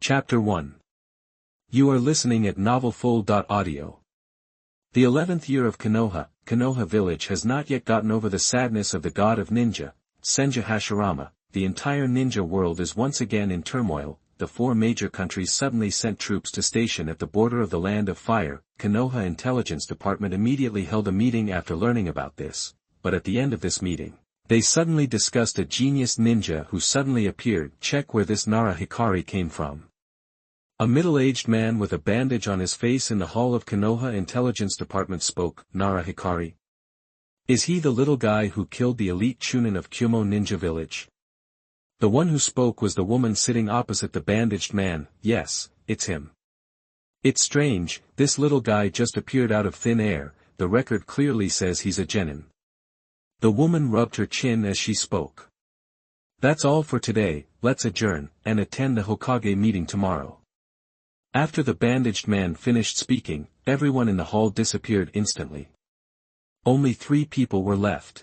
Chapter 1. You are listening at novelfull.audio. The 11th year of Konoha village has not yet gotten over the sadness of the god of ninja, Senju Hashirama. The entire ninja world is once again in turmoil. The four major countries suddenly sent troops to station at the border of the Land of Fire. Konoha Intelligence Department immediately held a meeting after learning about this, but at the end of this meeting, they suddenly discussed a genius ninja who suddenly appeared. Check where this Nara Hikari came from. A middle-aged man with a bandage on his face in the hall of Konoha Intelligence Department spoke. Nara Hikari? Is he the little guy who killed the elite chunin of Kyumo Ninja Village? The one who spoke was the woman sitting opposite the bandaged man. Yes, it's him. It's strange, this little guy just appeared out of thin air. The record clearly says he's a genin. The woman rubbed her chin as she spoke. That's all for today, let's adjourn, and attend the Hokage meeting tomorrow. After the bandaged man finished speaking, everyone in the hall disappeared instantly. Only 3 people were left.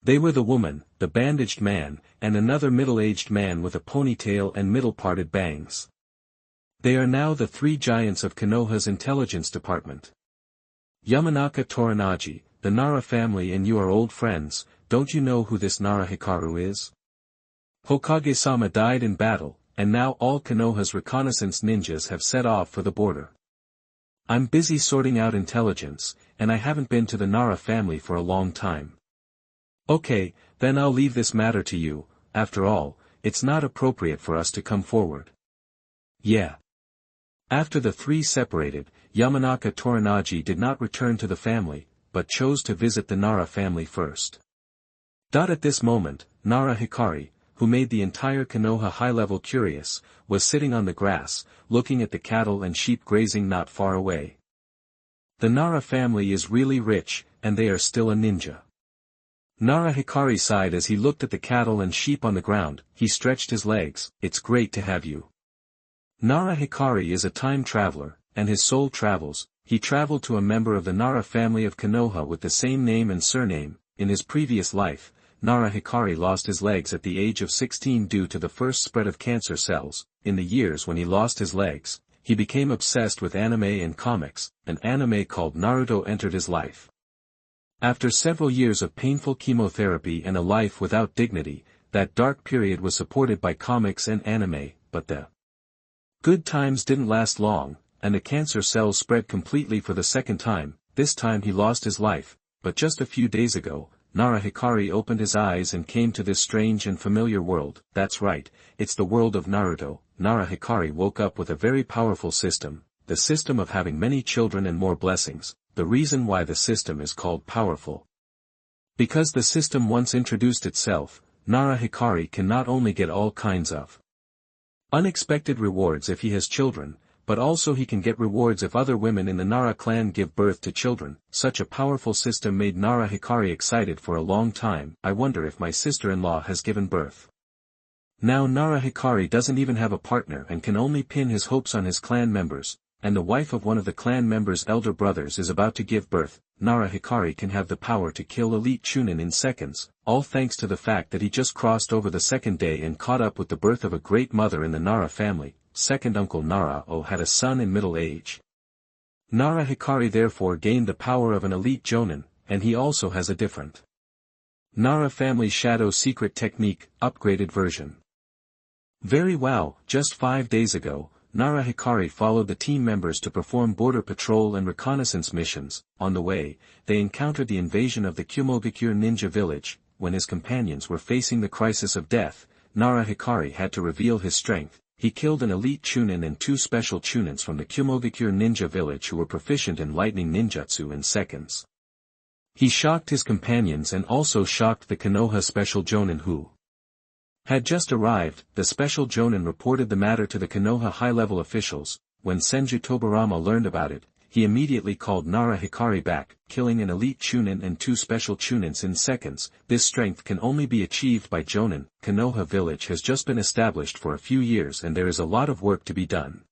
They were the woman, the bandaged man, and another middle-aged man with a ponytail and middle-parted bangs. They are now the 3 giants of Konoha's intelligence department. Yamanaka Toranaji, the Nara family and you are old friends. Don't you know who this Nara Hikaru is? Hokage-sama died in battle, and now all Konoha's reconnaissance ninjas have set off for the border. I'm busy sorting out intelligence, and I haven't been to the Nara family for a long time. Okay, then I'll leave this matter to you. After all, it's not appropriate for us to come forward. Yeah. After the 3 separated, Yamanaka Toranaji did not return to the family, but chose to visit the Nara family first. At this moment, Nara Hikari, who made the entire Konoha high-level curious, was sitting on the grass, looking at the cattle and sheep grazing not far away. The Nara family is really rich, and they are still a ninja. Nara Hikari sighed as he looked at the cattle and sheep on the ground. He stretched his legs. It's great to have you. Nara Hikari is a time traveler, and his soul travels. He traveled to a member of the Nara family of Konoha with the same name and surname. In his previous life, Nara Hikari lost his legs at the age of 16 due to the first spread of cancer cells. In the years when he lost his legs, he became obsessed with anime and comics. An anime called Naruto entered his life. After several years of painful chemotherapy and a life without dignity, that dark period was supported by comics and anime, but the good times didn't last long, and the cancer cells spread completely for the second time. This time he lost his life, but just a few days ago, Nara Hikari opened his eyes and came to this strange and familiar world. That's right, it's the world of Naruto. Nara Hikari woke up with a very powerful system, the system of having many children and more blessings. The reason why the system is called powerful. Because the system once introduced itself, Nara Hikari can not only get all kinds of unexpected rewards if he has children, but also he can get rewards if other women in the Nara clan give birth to children. Such a powerful system made Nara Hikari excited for a long time. I wonder if my sister-in-law has given birth. Now Nara Hikari doesn't even have a partner and can only pin his hopes on his clan members, and the wife of one of the clan members' elder brothers is about to give birth. Nara Hikari can have the power to kill elite chunin in seconds, all thanks to the fact that he just crossed over the second day and caught up with the birth of a great mother in the Nara family. Second uncle Nara-o had a son in middle age. Nara Hikari therefore gained the power of an elite jonin, and he also has a different Nara family shadow secret technique, upgraded version. Very well, just 5 days ago, Nara Hikari followed the team members to perform border patrol and reconnaissance missions. On the way, they encountered the invasion of the Mangekyō ninja village. When his companions were facing the crisis of death, Nara Hikari had to reveal his strength. He killed an elite chunin and 2 special chunins from the Mangekyō ninja village who were proficient in lightning ninjutsu in seconds. He shocked his companions and also shocked the Konoha special jonin who had just arrived. The special jonin reported the matter to the Konoha high-level officials. When Senju Tobarama learned about it, he immediately called Nara Hikari back, killing an elite chunin and 2 special chunins in seconds. This strength can only be achieved by jonin. Konoha village has just been established for a few years and there is a lot of work to be done.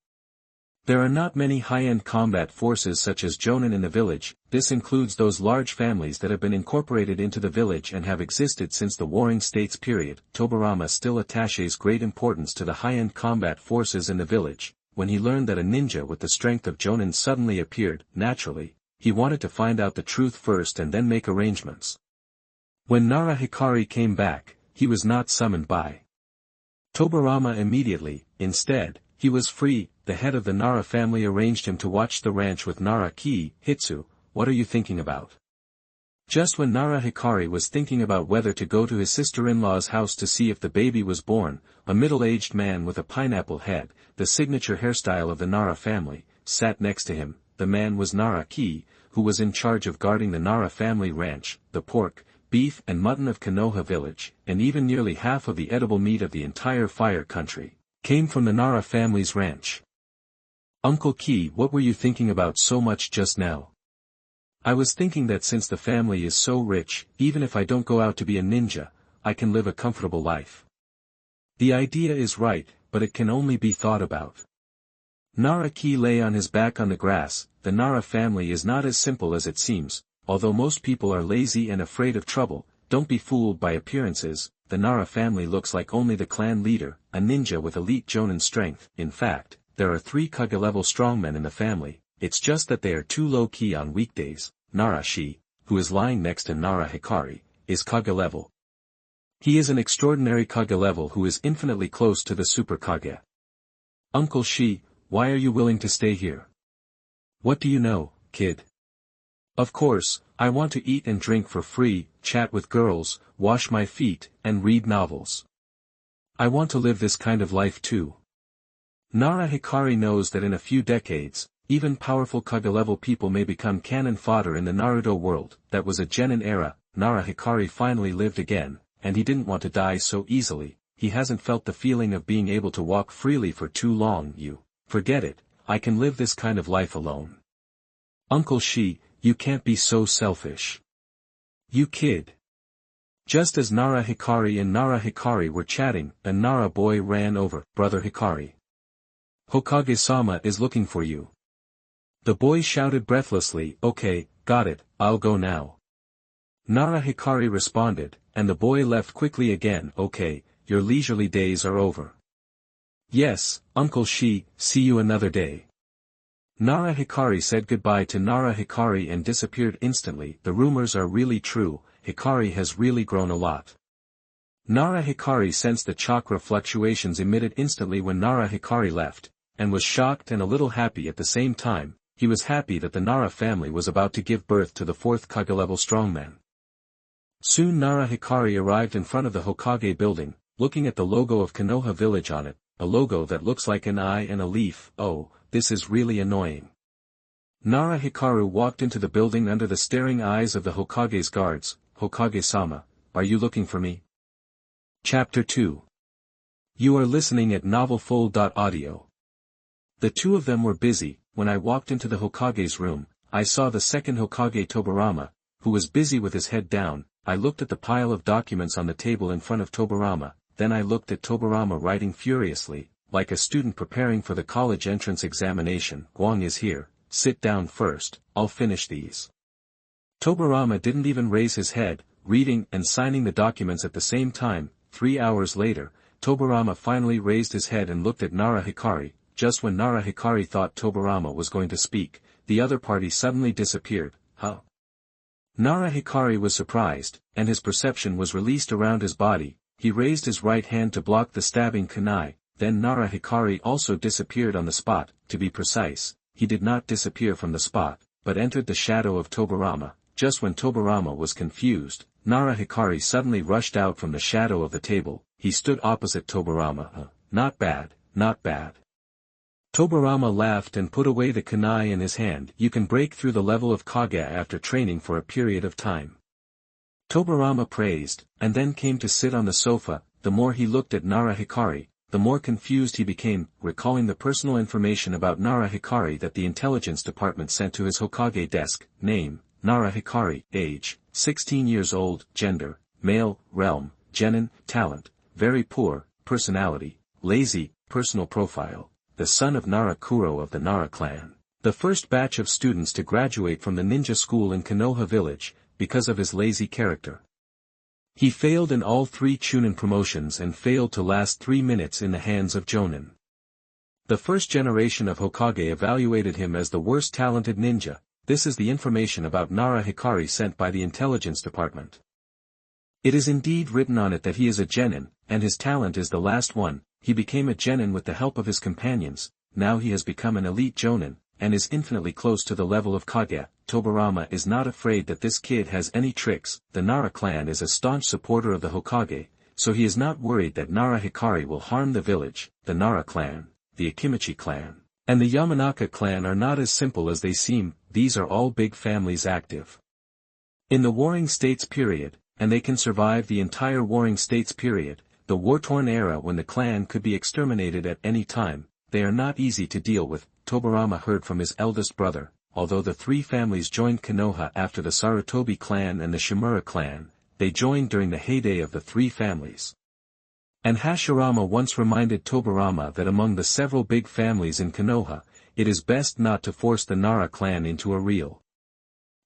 There are not many high-end combat forces such as jonin in the village. This includes those large families that have been incorporated into the village and have existed since the Warring States period. Tobirama still attaches great importance to the high-end combat forces in the village. When he learned that a ninja with the strength of jonin suddenly appeared, naturally, he wanted to find out the truth first and then make arrangements. When Nara Hikari came back, he was not summoned by Tobirama immediately. Instead, he was free. The head of the Nara family arranged him to watch the ranch with Nara Hitsu. What are you thinking about? Just when Nara Hikari was thinking about whether to go to his sister-in-law's house to see if the baby was born, a middle-aged man with a pineapple head, the signature hairstyle of the Nara family, sat next to him. The man was Nara who was in charge of guarding the Nara family ranch. The pork, beef and mutton of Konoha village, and even nearly half of the edible meat of the entire Fire Country, came from the Nara family's ranch. Uncle Ki, what were you thinking about so much just now? I was thinking that since the family is so rich, even if I don't go out to be a ninja, I can live a comfortable life. The idea is right, but it can only be thought about. Nara lay on his back on the grass. The Nara family is not as simple as it seems. Although most people are lazy and afraid of trouble, don't be fooled by appearances. The Nara family looks like only the clan leader, a ninja with elite jonin strength. In fact, there are 3 Kage-level strongmen in the family. It's just that they are too low-key on weekdays. Nara who is lying next to Nara Hikari, is Kage-level. He is an extraordinary Kage-level who is infinitely close to the Super Kage. Uncle why are you willing to stay here? What do you know, kid? Of course, I want to eat and drink for free, chat with girls, wash my feet, and read novels. I want to live this kind of life too. Nara Hikari knows that in a few decades, even powerful Kage-level people may become cannon fodder in the Naruto world. That was a genin era. Nara Hikari finally lived again, and he didn't want to die so easily. He hasn't felt the feeling of being able to walk freely for too long. Forget it, I can live this kind of life alone. Uncle you can't be so selfish. You kid. Just as Nara Hikari and Nara Hikari were chatting, a Nara boy ran over. Brother Hikari. Hokage-sama is looking for you. The boy shouted breathlessly. Okay, got it, I'll go now. Nara Hikari responded, and the boy left quickly again. Okay, your leisurely days are over. Yes, Uncle see you another day. Nara Hikari said goodbye to Nara Hikari and disappeared instantly. The rumors are really true. Hikari has really grown a lot. Nara Hikari sensed the chakra fluctuations emitted instantly when Nara Hikari left, and was shocked and a little happy at the same time. He was happy that the Nara family was about to give birth to the 4th Kage-level strongman. Soon Nara Hikari arrived in front of the Hokage building, looking at the logo of Konoha village on it, a logo that looks like an eye and a leaf. Oh, this is really annoying. Nara Hikaru walked into the building under the staring eyes of the Hokage's guards. Hokage-sama, are you looking for me? Chapter 2. You are listening at novelfull.audio. The two of them were busy. When I walked into the Hokage's room, I saw the second Hokage Tobirama, who was busy with his head down. I looked at the pile of documents on the table in front of Tobirama, then I looked at Tobirama writing furiously, like a student preparing for the college entrance examination. Guang is here, sit down first, I'll finish these. Tobirama didn't even raise his head, reading and signing the documents at the same time. 3 hours later, Tobirama finally raised his head and looked at Nara Hikari. Just when Nara Hikari thought Tobirama was going to speak, the other party suddenly disappeared. Huh? Nara Hikari was surprised, and his perception was released around his body. He raised his right hand to block the stabbing kunai, then Nara Hikari also disappeared on the spot. To be precise, he did not disappear from the spot, but entered the shadow of Tobirama. Just when Tobirama was confused, Nara Hikari suddenly rushed out from the shadow of the table. He stood opposite Tobirama. Not bad, not bad. Tobirama laughed and put away the kunai in his hand. You can break through the level of Kage after training for a period of time. Tobirama praised, and then came to sit on the sofa. The more he looked at Nara Hikari, the more confused he became, recalling the personal information about Nara Hikari that the intelligence department sent to his Hokage desk. Name, Nara Hikari. Age, 16 years old. Gender, male. Realm, genin. Talent, very poor. Personality, lazy. Personal profile, the son of Nara Kuro of the Nara clan, the first batch of students to graduate from the ninja school in Konoha village, because of his lazy character. He failed in all 3 chunin promotions and failed to last 3 minutes in the hands of jonin. The first generation of Hokage evaluated him as the worst talented ninja. This is the information about Nara Hikari sent by the intelligence department. It is indeed written on it that he is a genin, and his talent is the last one. He became a genin with the help of his companions. Now he has become an elite jonin, and is infinitely close to the level of Kage. Tobirama is not afraid that this kid has any tricks. The Nara clan is a staunch supporter of the Hokage, so he is not worried that Nara Hikari will harm the village. The Nara clan, the Akimichi clan, and the Yamanaka clan are not as simple as they seem. These are all big families active in the Warring States period, and they can survive the entire Warring States period, the war-torn era when the clan could be exterminated at any time. They are not easy to deal with. Tobirama heard from his eldest brother, although the 3 families joined Konoha after the Sarutobi clan and the Shimura clan, they joined during the heyday of the 3 families. And Hashirama once reminded Tobirama that among the several big families in Konoha, it is best not to force the Nara clan into a real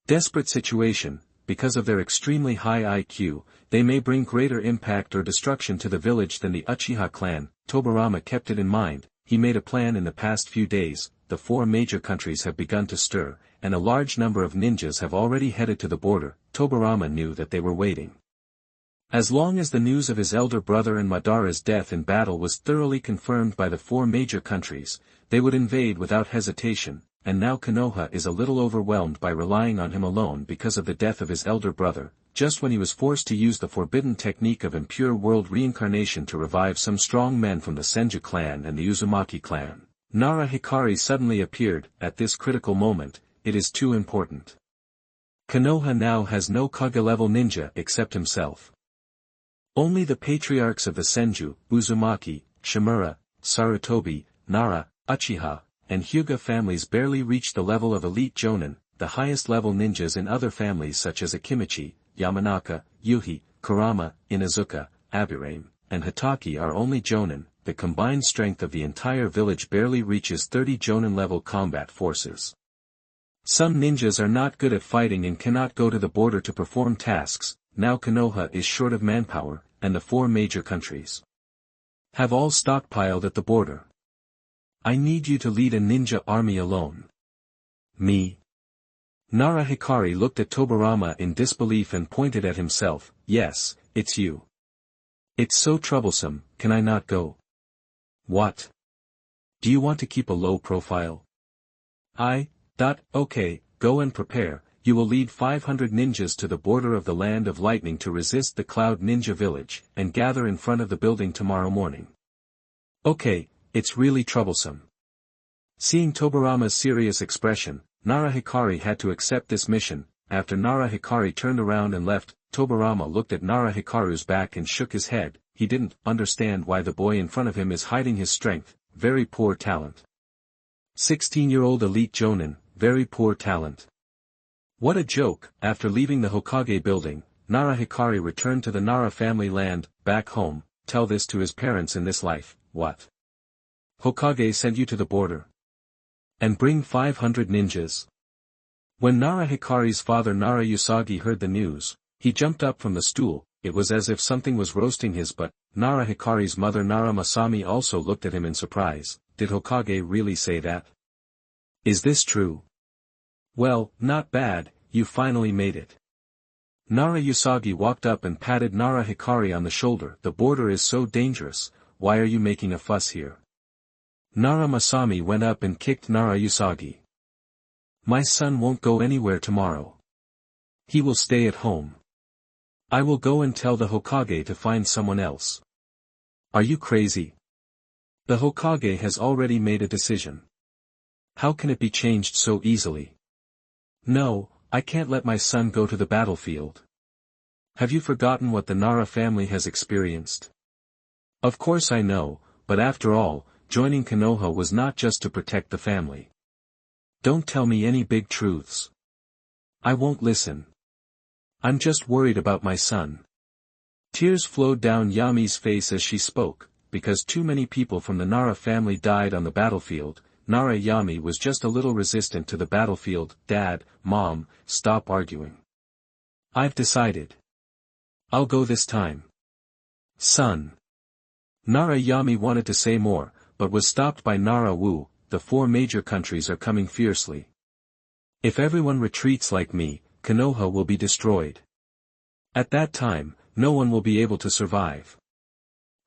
desperate situation. Because of their extremely high IQ, they may bring greater impact or destruction to the village than the Uchiha clan. Tobirama kept it in mind. He made a plan in the past few days. The 4 major countries have begun to stir, and a large number of ninjas have already headed to the border. Tobirama knew that they were waiting. As long as the news of his elder brother and Madara's death in battle was thoroughly confirmed by the 4 major countries, they would invade without hesitation. And now Konoha is a little overwhelmed by relying on him alone because of the death of his elder brother, just when he was forced to use the forbidden technique of impure world reincarnation to revive some strong men from the Senju clan and the Uzumaki clan. Nara Hikari suddenly appeared. At this critical moment, it is too important. Konoha now has no Kage-level ninja except himself. Only the patriarchs of the Senju, Uzumaki, Shimura, Sarutobi, Nara, Uchiha, and Hyuga families barely reach the level of elite jonin. The highest level ninjas in other families such as Akimichi, Yamanaka, Yuhi, Kurama, Inazuka, Abirame, and Hitaki are only jonin. The combined strength of the entire village barely reaches 30 jonin-level combat forces. Some ninjas are not good at fighting and cannot go to the border to perform tasks. Now Konoha is short of manpower, and the 4 major countries have all stockpiled at the border. I need you to lead a ninja army alone. Me? Nara Hikari looked at Tobirama in disbelief and pointed at himself. Yes, it's you. It's so troublesome. Can I not go? What? Do you want to keep a low profile? Okay, go and prepare. You will lead 500 ninjas to the border of the Land of Lightning to resist the Cloud Ninja Village, and gather in front of the building tomorrow morning. Okay. It's really troublesome. Seeing Tobirama's serious expression, Nara Hikari had to accept this mission. After Nara Hikari turned around and left, Tobirama looked at Nara Hikaru's back and shook his head. He didn't understand why the boy in front of him is hiding his strength. Very poor talent. 16-year-old elite jonin, very poor talent. What a joke. After leaving the Hokage building, Nara Hikari returned to the Nara family land. Back home, tell this to his parents in this life. What? Hokage sent you to the border. And bring 500 ninjas. When Nara Hikari's father Nara Usagi heard the news, he jumped up from the stool. It was as if something was roasting his butt. Nara Hikari's mother Nara Masami also looked at him in surprise. Did Hokage really say that? Is this true? Well, not bad, you finally made it. Nara Usagi walked up and patted Nara Hikari on the shoulder. The border is so dangerous. Why are you making a fuss here? Nara Masami went up and kicked Nara Usagi. My son won't go anywhere tomorrow. He will stay at home. I will go and tell the Hokage to find someone else. Are you crazy? The Hokage has already made a decision. How can it be changed so easily? No, I can't let my son go to the battlefield. Have you forgotten what the Nara family has experienced? Of course I know, but after all, joining Konoha was not just to protect the family. Don't tell me any big truths. I won't listen. I'm just worried about my son. Tears flowed down Yami's face as she spoke. because too many people from the Nara family died on the battlefield. Nara Yami was just a little resistant to the battlefield. Dad, Mom, stop arguing. I've decided. I'll go this time. Son. Nara Yami wanted to say more, but was stopped by Nara Wu. The 4 major countries are coming fiercely. If everyone retreats like me, Konoha will be destroyed. At that time, no one will be able to survive.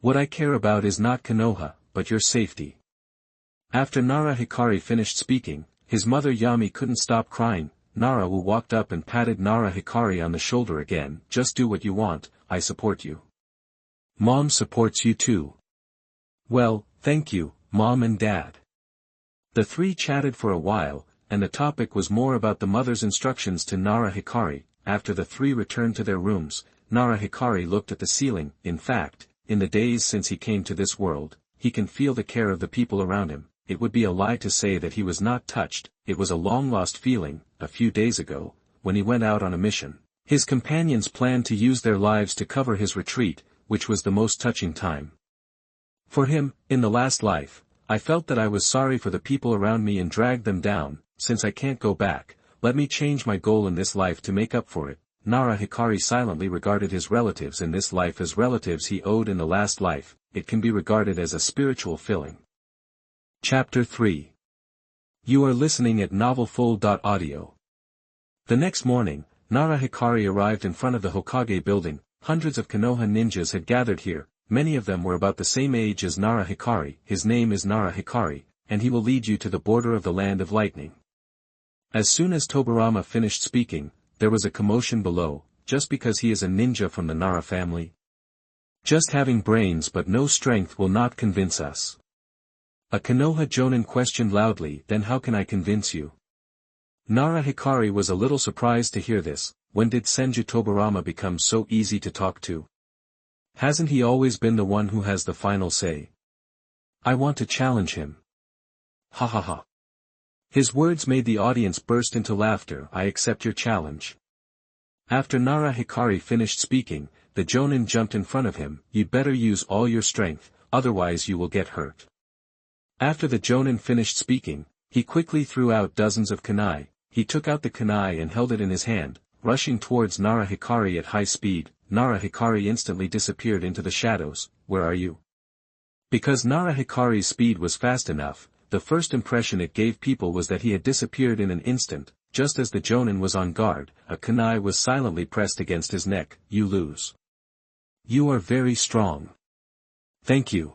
What I care about is not Konoha, but your safety. After Nara Hikari finished speaking, his mother Yami couldn't stop crying. Nara Wu walked up and patted Nara Hikari on the shoulder again. Just do what you want, I support you. Mom supports you too. Well, thank you, Mom and Dad. The 3 chatted for a while, and the topic was more about the mother's instructions to Nara Hikari. After the 3 returned to their rooms, Nara Hikari looked at the ceiling. In fact, in the days since he came to this world, he can feel the care of the people around him. It would be a lie to say that he was not touched. It was a long-lost feeling. A few days ago, when he went out on a mission, his companions planned to use their lives to cover his retreat, which was the most touching time. For him, in the last life, I felt that I was sorry for the people around me and dragged them down. Since I can't go back, let me change my goal in this life to make up for it. Nara Hikari silently regarded his relatives in this life as relatives he owed in the last life. It can be regarded as a spiritual filling. Chapter 3. You are listening at novelfull.audio. The next morning, Nara Hikari arrived in front of the Hokage building. Hundreds of Konoha ninjas had gathered here. Many of them were about the same age as Nara Hikari. His name is Nara Hikari, and he will lead you to the border of the Land of Lightning. As soon as Tobirama finished speaking, there was a commotion below. Just because he is a ninja from the Nara family? Just having brains but no strength will not convince us. A Konoha jonin questioned loudly. Then how can I convince you? Nara Hikari was a little surprised to hear this. When did Senju Tobirama become so easy to talk to? Hasn't he always been the one who has the final say? I want to challenge him. Ha ha ha. His words made the audience burst into laughter. I accept your challenge. After Nara Hikari finished speaking, the jonin jumped in front of him. You'd better use all your strength, otherwise you will get hurt. After the jonin finished speaking, he quickly threw out dozens of kunai. He took out the kunai and held it in his hand, rushing towards Nara Hikari at high speed. Nara Hikari instantly disappeared into the shadows. Where are you? Because Nara Hikari's speed was fast enough, the first impression it gave people was that he had disappeared in an instant. Just as the jonin was on guard, a kunai was silently pressed against his neck. You lose. You are very strong. Thank you.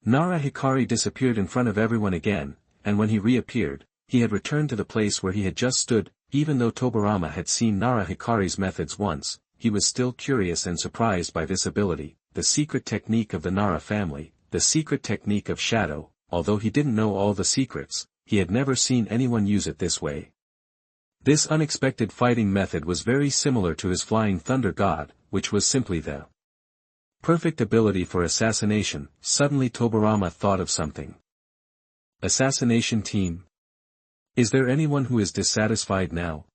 Nara Hikari disappeared in front of everyone again, and when he reappeared, he had returned to the place where he had just stood. Even though Tobirama had seen Nara Hikari's methods once, he was still curious and surprised by this ability, the secret technique of the Nara family, the secret technique of shadow. Although he didn't know all the secrets, he had never seen anyone use it this way. This unexpected fighting method was very similar to his Flying Thunder God, which was simply the perfect ability for assassination. Suddenly Tobirama thought of something. Assassination team? Is there anyone who is dissatisfied now?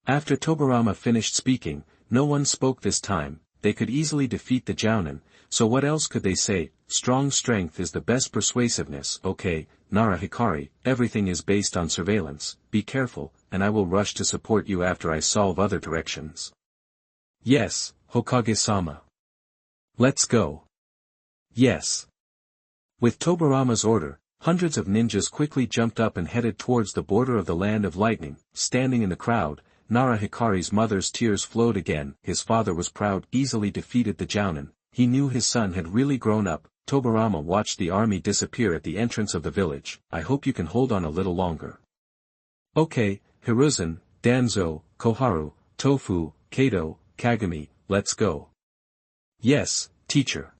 After Tobirama finished speaking, no one spoke this time. They could easily defeat the jounin, so what else could they say? Strong strength is the best persuasiveness. Okay, Nara Hikari, everything is based on surveillance. Be careful, and I will rush to support you after I solve other directions. Yes, Hokage-sama. Let's go. Yes. With Tobirama's order, hundreds of ninjas quickly jumped up and headed towards the border of the Land of Lightning. Standing in the crowd, Nara Hikari's mother's tears flowed again. His father was proud, easily defeated the jounin. He knew his son had really grown up. Tobirama watched the army disappear at the entrance of the village. I hope you can hold on a little longer. Okay, Hiruzen, Danzo, Koharu, Tofu, Kato, Kagami, let's go. Yes, teacher.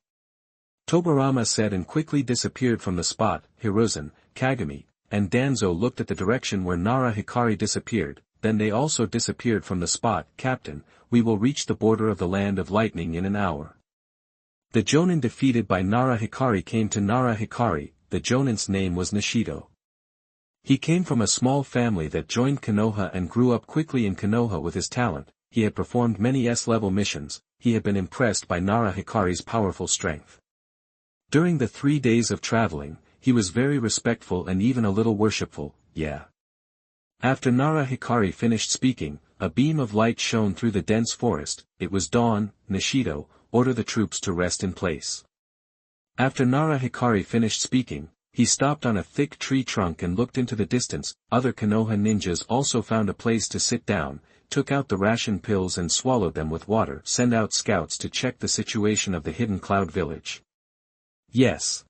Tobirama said and quickly disappeared from the spot. Hiruzen, Kagami, and Danzo looked at the direction where Nara Hikari disappeared, then they also disappeared from the spot. Captain, we will reach the border of the Land of Lightning in an hour. The jonin defeated by Nara Hikari came to Nara Hikari. The jonin's name was Nishido. He came from a small family that joined Konoha and grew up quickly in Konoha with his talent. He had performed many S-level missions. He had been impressed by Nara Hikari's powerful strength. During the 3 days of traveling, he was very respectful and even a little worshipful, yeah. After Nara Hikari finished speaking, a beam of light shone through the dense forest. It was dawn. Nishido, order the troops to rest in place. After Nara Hikari finished speaking, he stopped on a thick tree trunk and looked into the distance. Other Konoha ninjas also found a place to sit down, took out the ration pills and swallowed them with water. Send out scouts to check the situation of the hidden cloud village. Yes.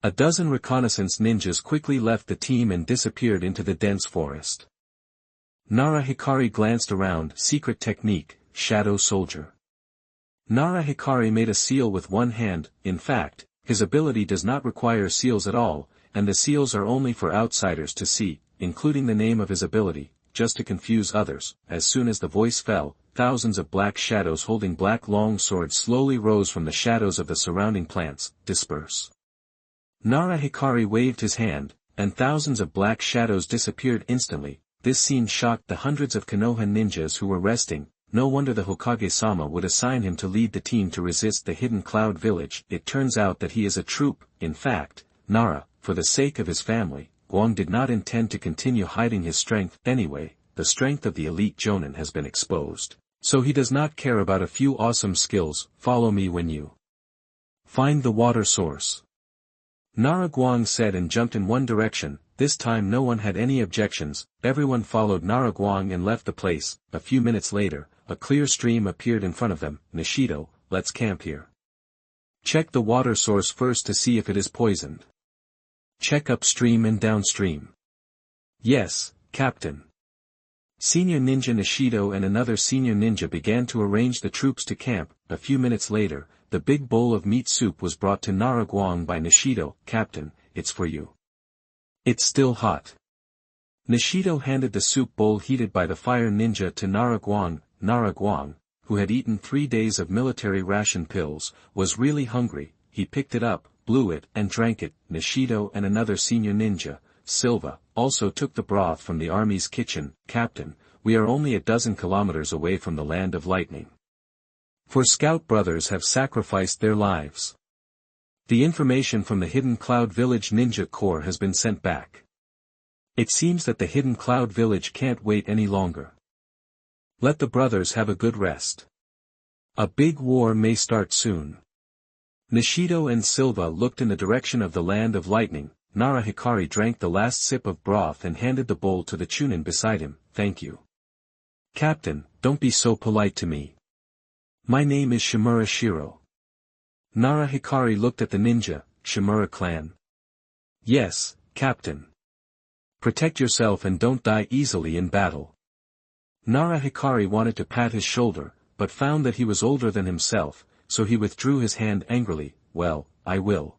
A dozen reconnaissance ninjas quickly left the team and disappeared into the dense forest. Nara Hikari glanced around. Secret technique, shadow soldier. Nara Hikari made a seal with one hand. In fact, his ability does not require seals at all, and the seals are only for outsiders to see, including the name of his ability, just to confuse others. As soon as the voice fell, thousands of black shadows holding black long swords slowly rose from the shadows of the surrounding plants. Disperse. Nara Hikari waved his hand, and thousands of black shadows disappeared instantly. This scene shocked the hundreds of Konoha ninjas who were resting. No wonder the Hokage-sama would assign him to lead the team to resist the hidden cloud village. It turns out that he is a troop. In fact, Nara, for the sake of his family, Guang did not intend to continue hiding his strength. Anyway, the strength of the elite jonin has been exposed. So he does not care about a few awesome skills. Follow me when you find the water source. Nara Guang said and jumped in one direction. This time no one had any objections. Everyone followed Nara Guang and left the place. A few minutes later, a clear stream appeared in front of them. Nishido, let's camp here. Check the water source first to see if it is poisoned. Check upstream and downstream. Yes, Captain. Senior Ninja Nishido and another senior ninja began to arrange the troops to camp. A few minutes later, the big bowl of meat soup was brought to Nara Guang by Nishido. Captain, it's for you. It's still hot. Nishido handed the soup bowl heated by the fire ninja to Nara Guang. Nara Guang, who had eaten 3 days of military ration pills, was really hungry. He picked it up, blew it, and drank it. Nishido and another senior ninja, Silva, also took the broth from the army's kitchen. Captain, we are only a dozen kilometers away from the land of lightning. 4 scout brothers have sacrificed their lives. The information from the Hidden Cloud Village Ninja Corps has been sent back. It seems that the Hidden Cloud Village can't wait any longer. Let the brothers have a good rest. A big war may start soon. Nishido and Silva looked in the direction of the land of lightning. Nara Hikari drank the last sip of broth and handed the bowl to the chunin beside him. Thank you. Captain, don't be so polite to me. My name is Shimura Shiro. Nara Hikari looked at the ninja. Shimura clan. Yes, Captain. Protect yourself and don't die easily in battle. Nara Hikari wanted to pat his shoulder, but found that he was older than himself, so he withdrew his hand angrily. Well, I will.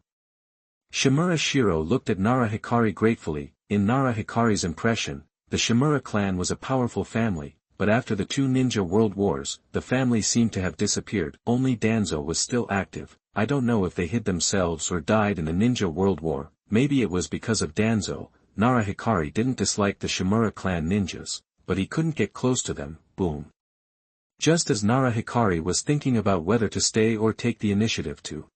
Shimura Shiro looked at Nara Hikari gratefully. In Nara Hikari's impression, the Shimura clan was a powerful family, but after the 2 ninja world wars, the family seemed to have disappeared. Only Danzo was still active. I don't know if they hid themselves or died in the ninja world war. Maybe it was because of Danzo. Nara Hikari didn't dislike the Shimura clan ninjas, but he couldn't get close to them. Boom. Just as Nara Hikari was thinking about whether to stay or take the initiative to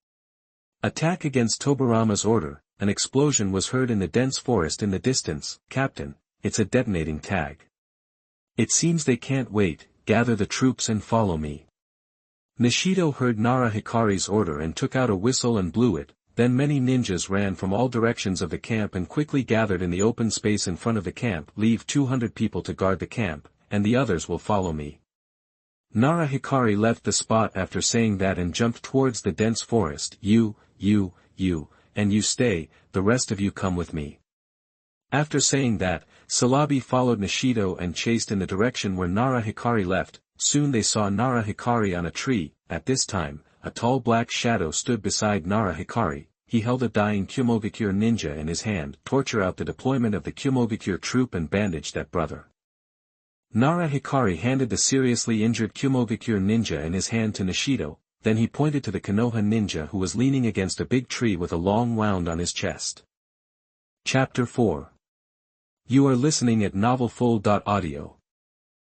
attack against Tobarama's order, an explosion was heard in the dense forest in the distance. Captain, it's a detonating tag. It seems they can't wait. Gather the troops and follow me. Nishido heard Nara Hikari's order and took out a whistle and blew it. Then many ninjas ran from all directions of the camp and quickly gathered in the open space in front of the camp. Leave 200 people to guard the camp, and the others will follow me. Nara Hikari left the spot after saying that and jumped towards the dense forest. You, and you stay, the rest of you come with me. After saying that, Salabi followed Nishido and chased in the direction where Nara Hikari left. Soon they saw Nara Hikari on a tree. At this time, a tall black shadow stood beside Nara Hikari. He held a dying Kumovikure ninja in his hand. Torture out the deployment of the Kumovikure troop and bandage that brother. Nara Hikari handed the seriously injured Kumovikure ninja in his hand to Nishido, then he pointed to the Konoha ninja who was leaning against a big tree with a long wound on his chest. Chapter 4. You are listening at novelfull.audio.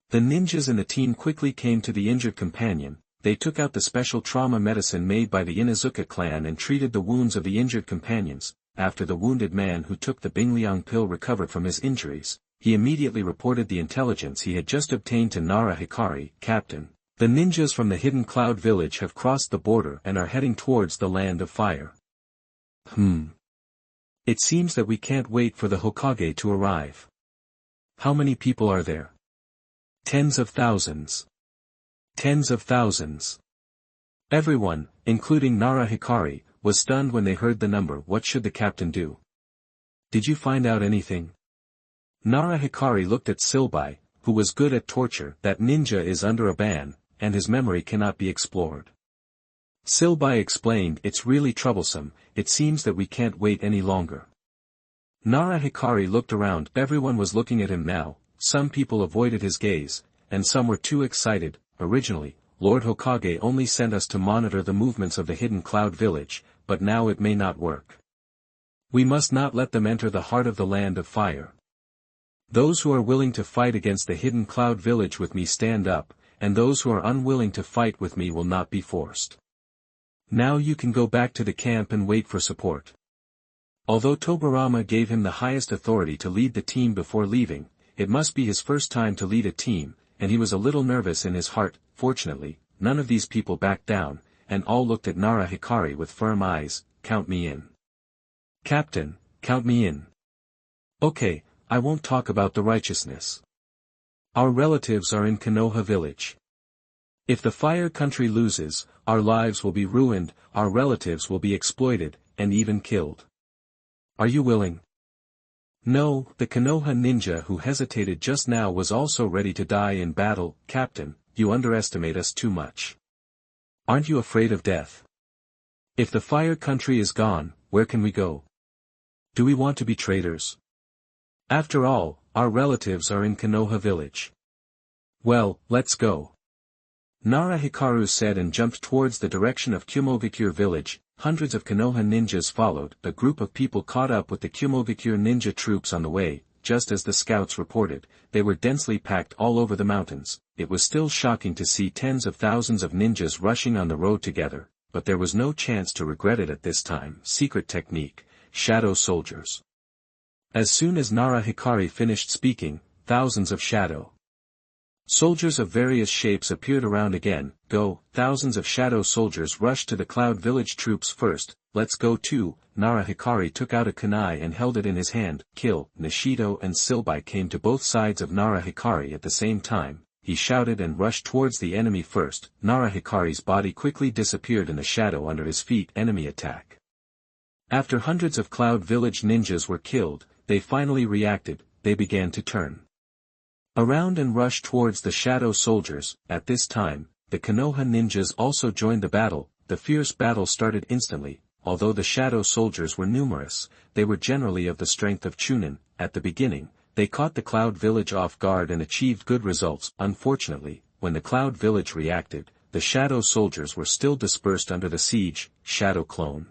The ninjas and the team quickly came to the injured companion. they took out the special trauma medicine made by the Inuzuka clan and treated the wounds of the injured companions. After the wounded man who took the Bingliang pill recovered from his injuries, he immediately reported the intelligence he had just obtained to Nara Hikari. Captain, the ninjas from the Hidden Cloud village have crossed the border and are heading towards the Land of Fire. It seems that we can't wait for the Hokage to arrive. How many people are there? Tens of thousands. Tens of thousands. Everyone, including Nara Hikari, was stunned when they heard the number. What should the captain do? Did you find out anything? Nara Hikari looked at Silbai, who was good at torture. That ninja is under a ban, and his memory cannot be explored. Silbai explained, it's really troublesome, it seems that we can't wait any longer. Nara Hikari looked around. Everyone was looking at him now, some people avoided his gaze, and some were too excited. Originally, Lord Hokage only sent us to monitor the movements of the Hidden Cloud village, but now it may not work. We must not let them enter the heart of the Land of Fire. Those who are willing to fight against the Hidden Cloud village with me stand up, and those who are unwilling to fight with me will not be forced. Now you can go back to the camp and wait for support. Although Tobirama gave him the highest authority to lead the team before leaving, it must be his first time to lead a team, and he was a little nervous in his heart. Fortunately, none of these people backed down, and all looked at Nara Hikari with firm eyes. Count me in. Captain, count me in. Okay, I won't talk about the righteousness. Our relatives are in Konoha village. If the Fire Country loses, our lives will be ruined, our relatives will be exploited, and even killed. Are you willing? No, the Konoha ninja who hesitated just now was also ready to die in battle. Captain, you underestimate us too much. Aren't you afraid of death? If the Fire Country is gone, where can we go? Do we want to be traitors? After all, our relatives are in Konoha village. Well, let's go. Nara Hikaru said and jumped towards the direction of Kumovikure village. Hundreds of Konoha ninjas followed. A group of people caught up with the Kumovikure ninja troops on the way. Just as the scouts reported, they were densely packed all over the mountains. It was still shocking to see tens of thousands of ninjas rushing on the road together, but there was no chance to regret it at this time. Secret technique, shadow soldiers. As soon as Nara Hikari finished speaking, thousands of shadow soldiers of various shapes appeared around again. Go, thousands of shadow soldiers rushed to the Cloud Village troops first. Let's go too. Nara Hikari took out a kunai and held it in his hand. Kill. Nishido and Silbai came to both sides of Nara Hikari at the same time. He shouted and rushed towards the enemy first. Nara Hikari's body quickly disappeared in the shadow under his feet. Enemy attack. After hundreds of Cloud Village ninjas were killed, they finally reacted. They began to turn around and rush towards the shadow soldiers. At this time, the Konoha ninjas also joined the battle. The fierce battle started instantly. Although the shadow soldiers were numerous, they were generally of the strength of chunin. At the beginning, they caught the Cloud Village off guard and achieved good results. Unfortunately, when the Cloud Village reacted, the shadow soldiers were still dispersed under the siege. Shadow clone.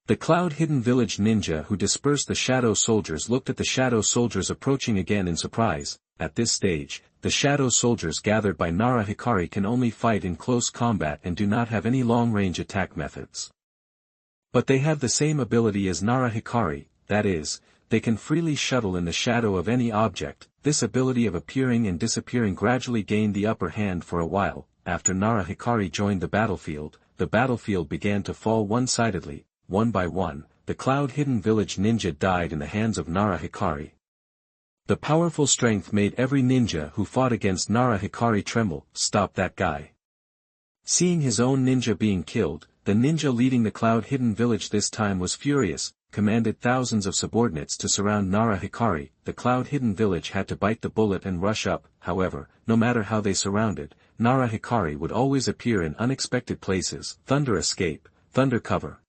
The Cloud Hidden Village ninja who dispersed the shadow soldiers looked at the shadow soldiers approaching again in surprise. At this stage, the shadow soldiers gathered by Nara Hikari can only fight in close combat and do not have any long-range attack methods. But they have the same ability as Nara Hikari, that is, they can freely shuttle in the shadow of any object. This ability of appearing and disappearing gradually gained the upper hand for a while. After Nara Hikari joined the battlefield began to fall one-sidedly. One by one, the Cloud Hidden Village ninja died in the hands of Nara Hikari. The powerful strength made every ninja who fought against Nara Hikari tremble. Stop that guy. Seeing his own ninja being killed, the ninja leading the Cloud Hidden Village this time was furious, commanded thousands of subordinates to surround Nara Hikari. The Cloud Hidden Village had to bite the bullet and rush up. However, no matter how they surrounded, Nara Hikari would always appear in unexpected places. Thunder escape, thunder cover.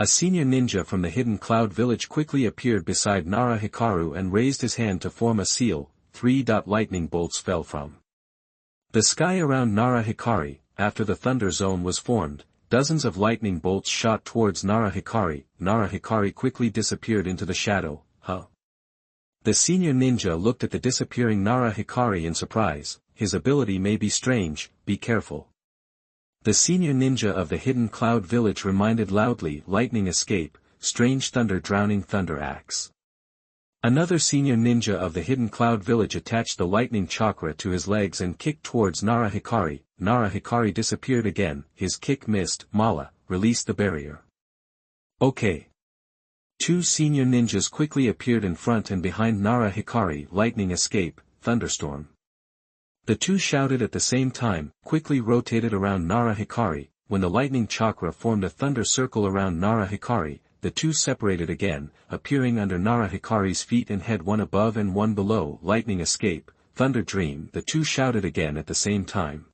A senior ninja from the Hidden Cloud Village quickly appeared beside Nara Hikaru and raised his hand to form a seal. 3. Lightning bolts fell from the sky around Nara Hikari. After the thunder zone was formed, dozens of lightning bolts shot towards Nara Hikari. Nara Hikari quickly disappeared into the shadow. The senior ninja looked at the disappearing Nara Hikari in surprise. His ability may be strange, be careful. The senior ninja of the Hidden Cloud Village reminded loudly, lightning escape, strange thunder drowning thunder axe. Another senior ninja of the Hidden Cloud Village attached the lightning chakra to his legs and kicked towards Nara Hikari. Nara Hikari disappeared again, his kick missed. Mala, release the barrier. Okay. Two senior ninjas quickly appeared in front and behind Nara Hikari. Lightning escape, thunderstorm. The two shouted at the same time, quickly rotated around Nara Hikari. When the lightning chakra formed a thunder circle around Nara Hikari, the two separated again, appearing under Nara Hikari's feet and head, one above and one below. Lightning escape, thunder dream. The two shouted again at the same time.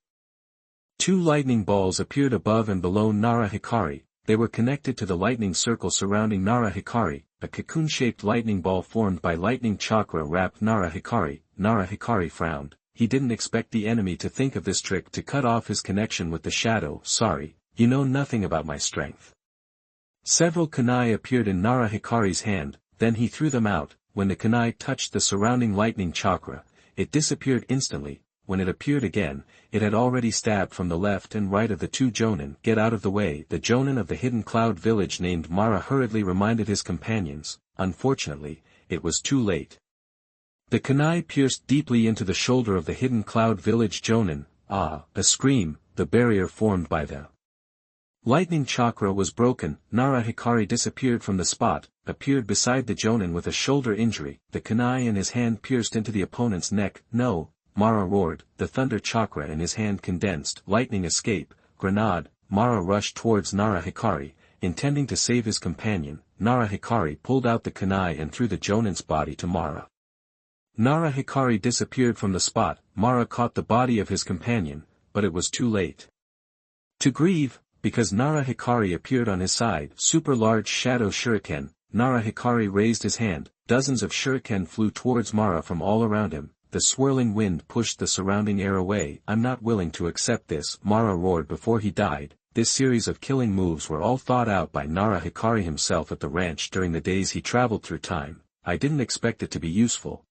Two lightning balls appeared above and below Nara Hikari. They were connected to the lightning circle surrounding Nara Hikari. A cocoon-shaped lightning ball formed by lightning chakra wrapped Nara Hikari. Nara Hikari frowned. He didn't expect the enemy to think of this trick to cut off his connection with the shadow. Sorry, you know nothing about my strength. Several kunai appeared in Nara Hikari's hand, then he threw them out. When the kunai touched the surrounding lightning chakra, it disappeared instantly. When it appeared again, it had already stabbed from the left and right of the two jonin. Get out of the way. The jonin of the Hidden Cloud Village named Mara hurriedly reminded his companions. Unfortunately, it was too late. The kunai pierced deeply into the shoulder of the Hidden Cloud Village jonin. Ah, a scream. The barrier formed by the lightning chakra was broken. Nara Hikari disappeared from the spot, appeared beside the jonin with a shoulder injury. The kunai in his hand pierced into the opponent's neck. No, Mara roared. The thunder chakra in his hand condensed. Lightning escape, grenade. Mara rushed towards Nara Hikari, intending to save his companion. Nara Hikari pulled out the kunai and threw the jonin's body to Mara. Nara Hikari disappeared from the spot. Mara caught the body of his companion, but it was too late to grieve, because Nara Hikari appeared on his side. Super large shadow shuriken. Nara Hikari raised his hand. Dozens of shuriken flew towards Mara from all around him. The swirling wind pushed the surrounding air away. I'm not willing to accept this, Mara roared before he died. This series of killing moves were all thought out by Nara Hikari himself at the ranch during the days he traveled through time. I didn't expect it to be useful.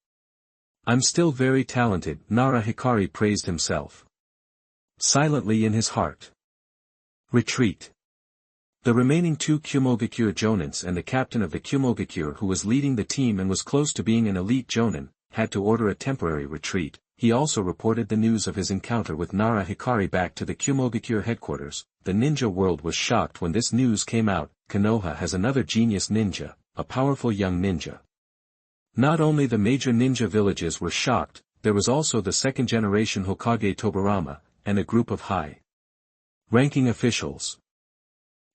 I'm still very talented, Nara Hikari praised himself silently in his heart. Retreat. The remaining two Kumogakure jonins and the captain of the Kumogakure, who was leading the team and was close to being an elite jonin, had to order a temporary retreat. He also reported the news of his encounter with Nara Hikari back to the Kumogakure headquarters. The ninja world was shocked when this news came out. Konoha has another genius ninja, a powerful young ninja. Not only the major ninja villages were shocked, there was also the second-generation Hokage Tobarama, and a group of high-ranking officials.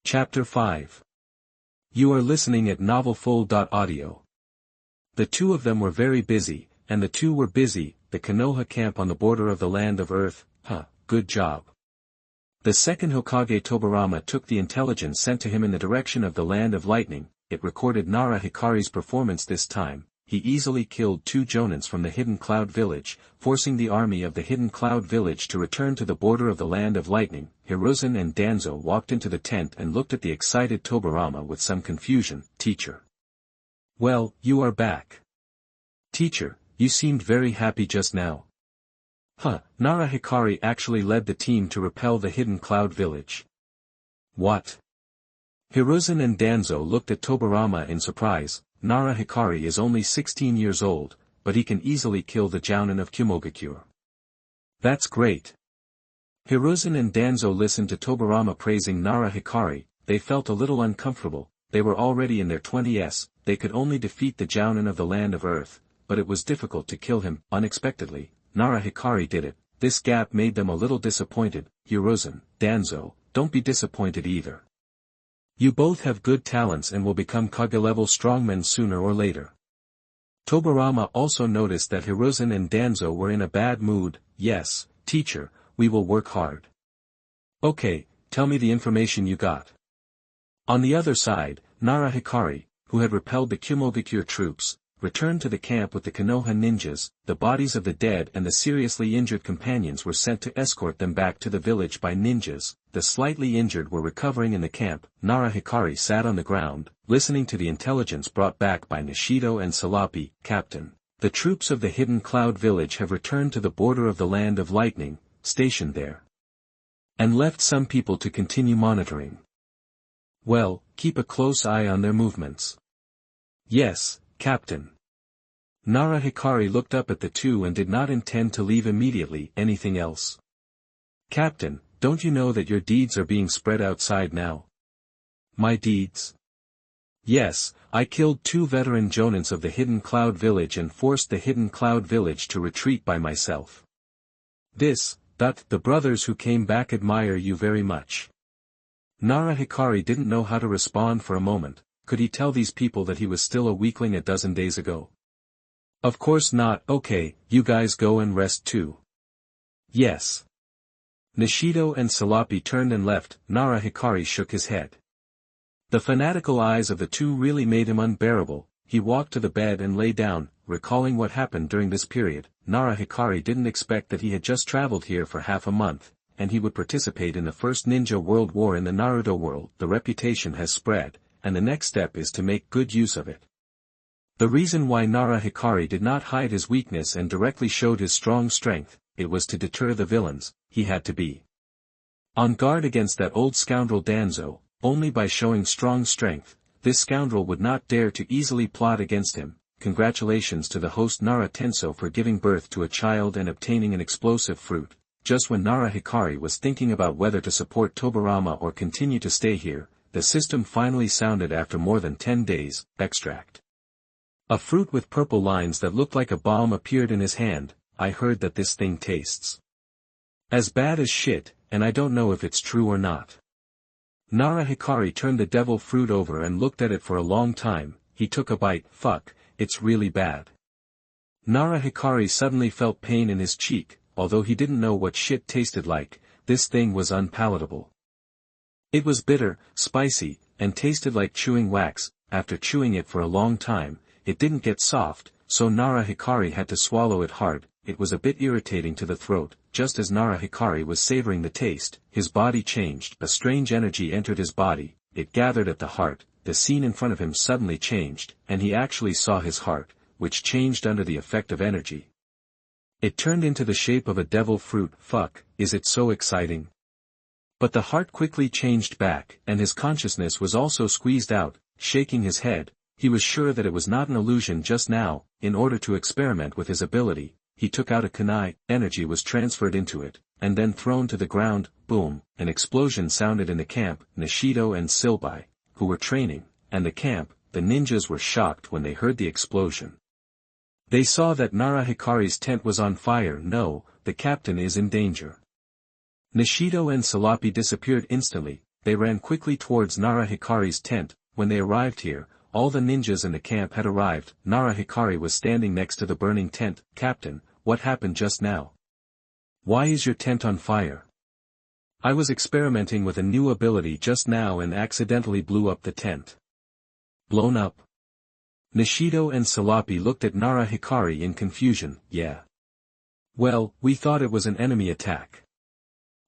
Chapter 5. You are listening at novelfull.audio. The two of them were very busy, and the two were busy. The Konoha camp on the border of the land of Earth. Good job. The second Hokage Tobarama took the intelligence sent to him in the direction of the land of lightning. It recorded Nara Hikari's performance this time. He easily killed two jonins from the Hidden Cloud Village, forcing the army of the Hidden Cloud Village to return to the border of the land of lightning. Hiruzen and Danzo walked into the tent and looked at the excited Tobarama with some confusion. Teacher. Well, you are back. Teacher, you seemed very happy just now. Nara Hikari actually led the team to repel the Hidden Cloud Village. What? Hiruzen and Danzo looked at Tobarama in surprise. Nara Hikari is only 16 years old, but he can easily kill the jounin of Kumogakure. That's great. Hiruzen and Danzo listened to Tobarama praising Nara Hikari. They felt a little uncomfortable. They were already in their 20s, they could only defeat the jounin of the land of Earth, but it was difficult to kill him. Unexpectedly, Nara Hikari did it. This gap made them a little disappointed. Hiruzen, Danzo, don't be disappointed either. You both have good talents and will become Kage-level strongmen sooner or later. Tobarama also noticed that Hiruzen and Danzo were in a bad mood. Yes, teacher, we will work hard. Okay, tell me the information you got. On the other side, Nara Hikari, who had repelled the Kumogakure troops, returned to the camp with the Konoha ninjas. The bodies of the dead and the seriously injured companions were sent to escort them back to the village by ninjas. The slightly injured were recovering in the camp. Nara Hikari sat on the ground, listening to the intelligence brought back by Nishido and Salapi. Captain, the troops of the Hidden Cloud Village have returned to the border of the land of lightning, stationed there. and left some people to continue monitoring. Well, keep a close eye on their movements. Yes, Captain. Nara Hikari looked up at the two and did not intend to leave immediately. Anything else? Captain, don't you know that your deeds are being spread outside now? My deeds? Yes, I killed 2 veteran jonins of the Hidden Cloud Village and forced the Hidden Cloud Village to retreat by myself. The brothers who came back admire you very much. Nara Hikari didn't know how to respond for a moment. Could he tell these people that he was still a weakling a dozen days ago? Of course not. Okay, you guys go and rest too. Yes. Nishido and Salapi turned and left. Nara Hikari shook his head. The fanatical eyes of the two really made him unbearable. He walked to the bed and lay down, recalling what happened during this period. Nara Hikari didn't expect that he had just traveled here for half a month, and he would participate in the first ninja world war in the Naruto world. The reputation has spread, and the next step is to make good use of it. The reason why Nara Hikari did not hide his weakness and directly showed his strong strength, it was to deter the villains. He had to be on guard against that old scoundrel Danzo. Only by showing strong strength, this scoundrel would not dare to easily plot against him. Congratulations to the host Nara Tensou for giving birth to a child and obtaining an explosive fruit. Just when Nara Hikari was thinking about whether to support Tobarama or continue to stay here, the system finally sounded after more than 10 days. Extract. A fruit with purple lines that looked like a bomb appeared in his hand. I heard that this thing tastes as bad as shit, and I don't know if it's true or not. Nara Hikari turned the devil fruit over and looked at it for a long time. He took a bite. Fuck, it's really bad. Nara Hikari suddenly felt pain in his cheek. Although he didn't know what shit tasted like, this thing was unpalatable. It was bitter, spicy, and tasted like chewing wax. After chewing it for a long time, it didn't get soft, so Nara Hikari had to swallow it hard. It was a bit irritating to the throat. Just as Nara Hikari was savoring the taste, his body changed. A strange energy entered his body. It gathered at the heart. The scene in front of him suddenly changed, and he actually saw his heart, which changed under the effect of energy. It turned into the shape of a devil fruit. Fuck, is it so exciting? But the heart quickly changed back, and his consciousness was also squeezed out. Shaking his head, he was sure that it was not an illusion just now. In order to experiment with his ability, he took out a kunai. Energy was transferred into it, and then thrown to the ground. Boom, an explosion sounded in the camp. Nishido and Silbai, who were training, and the camp, the ninjas were shocked when they heard the explosion. They saw that Nara Hikari's tent was on fire. No, the captain is in danger. Nishido and Salapi disappeared instantly. They ran quickly towards Nara Hikari's tent. When they arrived here, all the ninjas in the camp had arrived. Nara Hikari was standing next to the burning tent. Captain, what happened just now? Why is your tent on fire? I was experimenting with a new ability just now and accidentally blew up the tent. Blown up? Nishido and Salapi looked at Nara Hikari in confusion. Yeah. Well, we thought it was an enemy attack.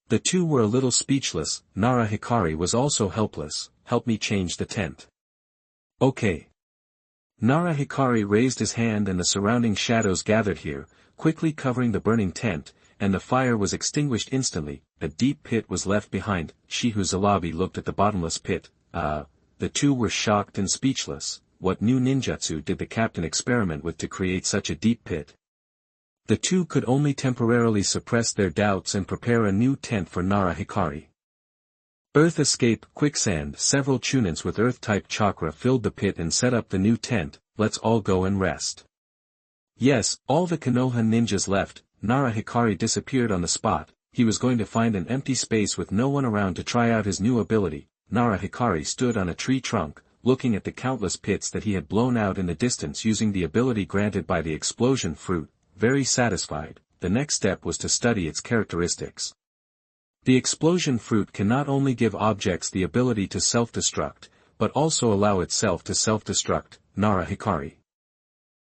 The two were a little speechless. Nara Hikari was also helpless. Help me change the tent. Okay. Nara Hikari raised his hand and the surrounding shadows gathered here, quickly covering the burning tent, and the fire was extinguished instantly. A deep pit was left behind. Shihu Zalabi looked at the bottomless pit. The two were shocked and speechless. What new ninjutsu did the captain experiment with to create such a deep pit? The two could only temporarily suppress their doubts and prepare a new tent for Nara Hikari. Earth escape, quicksand. Several chunins with earth-type chakra filled the pit and set up the new tent. Let's all go and rest. Yes, all the Konoha ninjas left. Nara Hikari disappeared on the spot. He was going to find an empty space with no one around to try out his new ability. Nara Hikari stood on a tree trunk, looking at the countless pits that he had blown out in the distance using the ability granted by the explosion fruit. Very satisfied, the next step was to study its characteristics. The explosion fruit can not only give objects the ability to self-destruct, but also allow itself to self-destruct. Nara Hikari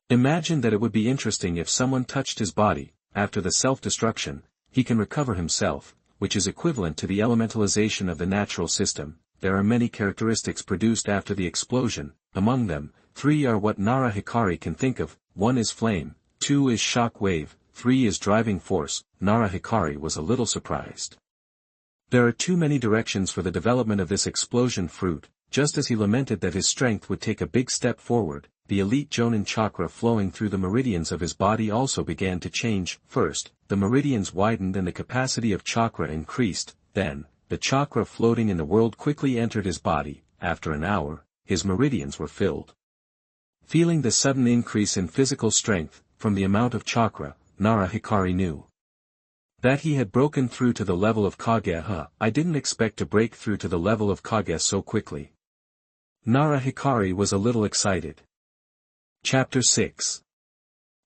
imagined that it would be interesting if someone touched his body. After the self-destruction, he can recover himself, which is equivalent to the elementalization of the natural system. There are many characteristics produced after the explosion. Among them, 3 are what Nara Hikari can think of. 1 is flame, 2 is shock wave, 3 is driving force. Nara Hikari was a little surprised. There are too many directions for the development of this explosion fruit. Just as he lamented that his strength would take a big step forward, the elite jonin chakra flowing through the meridians of his body also began to change. First, the meridians widened and the capacity of chakra increased, then, the chakra floating in the world quickly entered his body. After an hour, his meridians were filled. Feeling the sudden increase in physical strength, from the amount of chakra, Nara Hikari knew that he had broken through to the level of Kage. I didn't expect to break through to the level of Kage so quickly. Nara Hikari was a little excited. Chapter 6.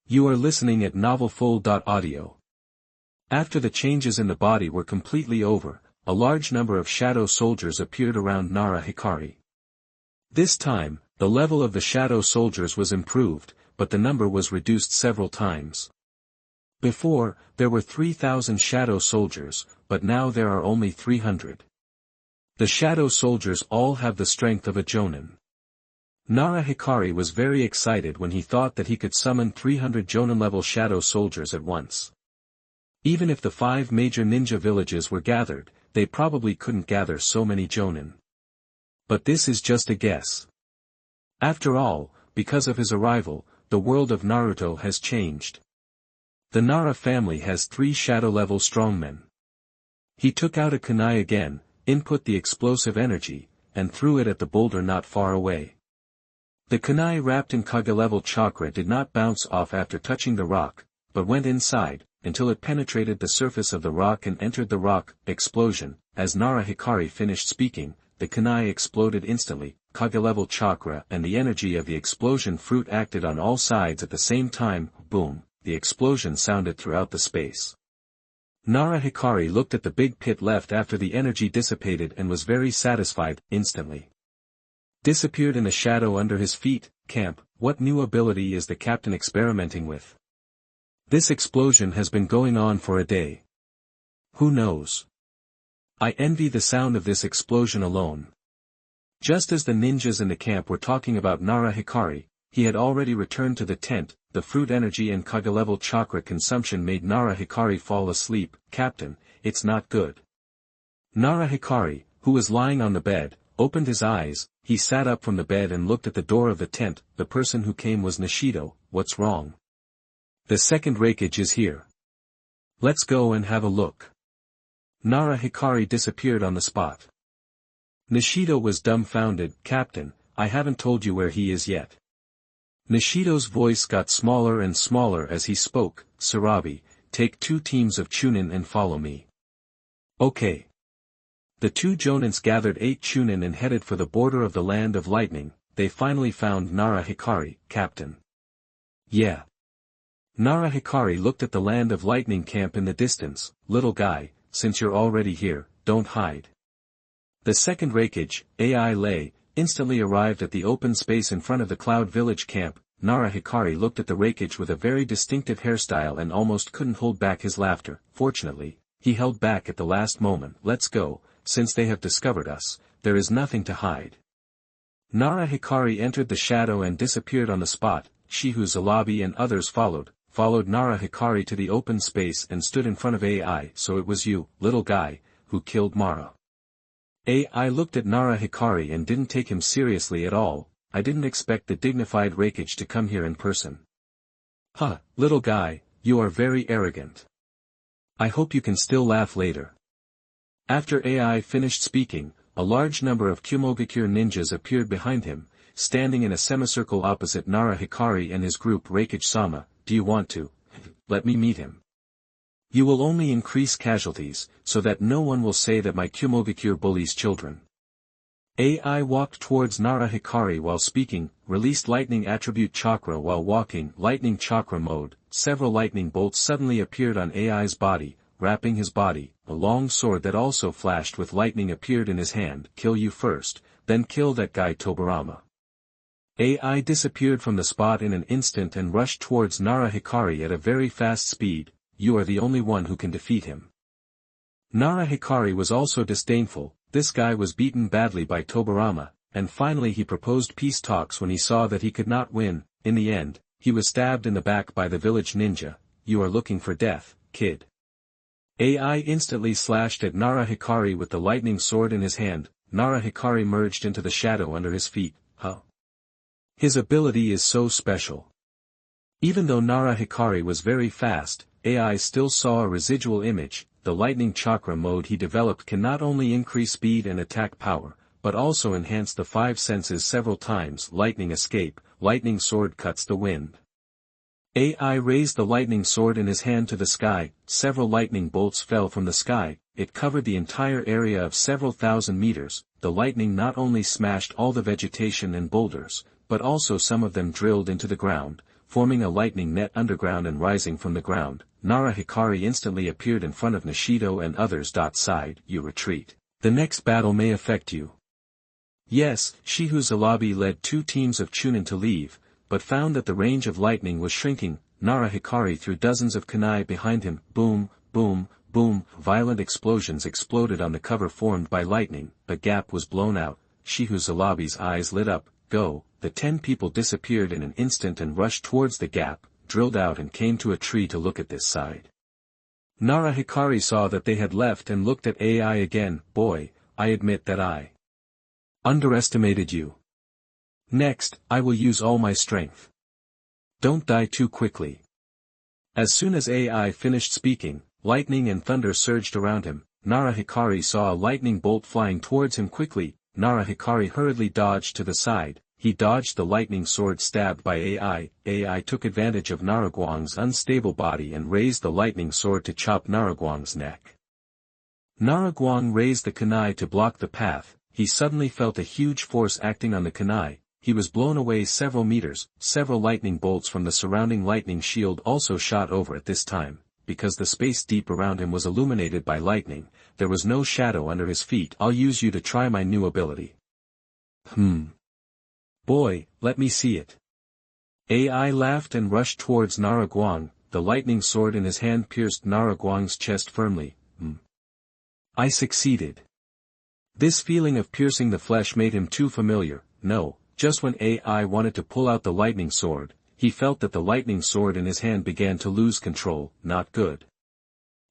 You are listening at novelfull.audio. After the changes in the body were completely over, a large number of shadow soldiers appeared around Nara Hikari. This time, the level of the shadow soldiers was improved, but the number was reduced several times. Before, there were 3,000 shadow soldiers, but now there are only 300. The shadow soldiers all have the strength of a jonin. Nara Hikari was very excited when he thought that he could summon 300 jonin-level shadow soldiers at once. Even if the 5 major ninja villages were gathered, they probably couldn't gather so many jonin. But this is just a guess. After all, because of his arrival, the world of Naruto has changed. The Nara family has 3 shadow-level strongmen. He took out a kunai again, input the explosive energy, and threw it at the boulder not far away. The kunai wrapped in Kage-level chakra did not bounce off after touching the rock, but went inside, until it penetrated the surface of the rock and entered the rock. Explosion. As Nara Hikari finished speaking, the kunai exploded instantly. Kage-level chakra and the energy of the explosion fruit acted on all sides at the same time. Boom, the explosion sounded throughout the space. Nara Hikari looked at the big pit left after the energy dissipated and was very satisfied. Instantly disappeared in the shadow under his feet. Camp, what new ability is the captain experimenting with? This explosion has been going on for a day. Who knows? I envy the sound of this explosion alone. Just as the ninjas in the camp were talking about Nara Hikari, he had already returned to the tent. The fruit energy and Kage-level chakra consumption made Nara Hikari fall asleep. Captain, it's not good. Nara Hikari, who was lying on the bed, opened his eyes. He sat up from the bed and looked at the door of the tent. The person who came was Nishido. What's wrong? The second Reikage is here. Let's go and have a look. Nara Hikari disappeared on the spot. Nishido was dumbfounded. Captain, I haven't told you where he is yet. Nishido's voice got smaller and smaller as he spoke. Sarabi, take 2 teams of chunin and follow me. Okay. The 2 jonins gathered 8 chunin and headed for the border of the land of lightning. They finally found Nara Hikari. Captain. Yeah. Nara Hikari looked at the land of lightning camp in the distance. Little guy, since you're already here, don't hide. The second Reikage, AI Lei, instantly arrived at the open space in front of the Cloud Village camp. Nara Hikari looked at the Reikage with a very distinctive hairstyle and almost couldn't hold back his laughter. Fortunately, he held back at the last moment. Let's go, since they have discovered us, there is nothing to hide. Nara Hikari entered the shadow and disappeared on the spot. Shihu Zalabi and others followed Nara Hikari to the open space and stood in front of AI. So it was you, little guy, who killed Mara. AI looked at Nara Hikari and didn't take him seriously at all. I didn't expect the dignified Reikage to come here in person. Huh, little guy, you are very arrogant. I hope you can still laugh later. After AI finished speaking, a large number of Kumogakure ninjas appeared behind him, standing in a semicircle opposite Nara Hikari and his group. Reikage-sama, do you want to? Let me meet him. You will only increase casualties, so that no one will say that my Kumogakure bullies children. AI walked towards Nara Hikari while speaking, released lightning attribute chakra while walking. Lightning chakra mode. Several lightning bolts suddenly appeared on AI's body, wrapping his body. A long sword that also flashed with lightning appeared in his hand. Kill you first, then kill that guy Tobarama. AI disappeared from the spot in an instant and rushed towards Nara Hikari at a very fast speed. You are the only one who can defeat him. Nara Hikari was also disdainful. This guy was beaten badly by Tobarama, and finally he proposed peace talks when he saw that he could not win. In the end, he was stabbed in the back by the village ninja. You are looking for death, kid. AI instantly slashed at Nara Hikari with the lightning sword in his hand. Nara Hikari merged into the shadow under his feet. Huh? His ability is so special. Even though Nara Hikari was very fast, AI still saw a residual image. The lightning chakra mode he developed can not only increase speed and attack power, but also enhance the five senses several times. Lightning escape, lightning sword cuts the wind. AI raised the lightning sword in his hand to the sky. Several lightning bolts fell from the sky. It covered the entire area of several thousand meters. The lightning not only smashed all the vegetation and boulders, but also some of them drilled into the ground, forming a lightning net underground and rising from the ground. Nara Hikari instantly appeared in front of Nishido and others. Side, you retreat. The next battle may affect you. Yes, Shihu Zalabi led two teams of chunin to leave, but found that the range of lightning was shrinking. Nara Hikari threw dozens of kunai behind him. Boom, boom, boom. Violent explosions exploded on the cover formed by lightning. A gap was blown out. Shihu Zalabi's eyes lit up. Go. The 10 people disappeared in an instant and rushed towards the gap, drilled out and came to a tree to look at this side. Nara Hikari saw that they had left and looked at AI again. Boy, I admit that I underestimated you. Next, I will use all my strength. Don't die too quickly. As soon as AI finished speaking, lightning and thunder surged around him. Nara Hikari saw a lightning bolt flying towards him quickly. Nara Hikari hurriedly dodged to the side. He dodged the lightning sword stabbed by AI. AI took advantage of Naraguang's unstable body and raised the lightning sword to chop Naraguang's neck. Naraguang raised the kunai to block the path. He suddenly felt a huge force acting on the kunai. He was blown away several meters. Several lightning bolts from the surrounding lightning shield also shot over at this time. Because the space deep around him was illuminated by lightning, there was no shadow under his feet. I'll use you to try my new ability. Boy, let me see it. AI laughed and rushed towards Naraguang. The lightning sword in his hand pierced Naraguang's chest firmly. I succeeded. This feeling of piercing the flesh made him too familiar. No, just when AI wanted to pull out the lightning sword, he felt that the lightning sword in his hand began to lose control. Not good.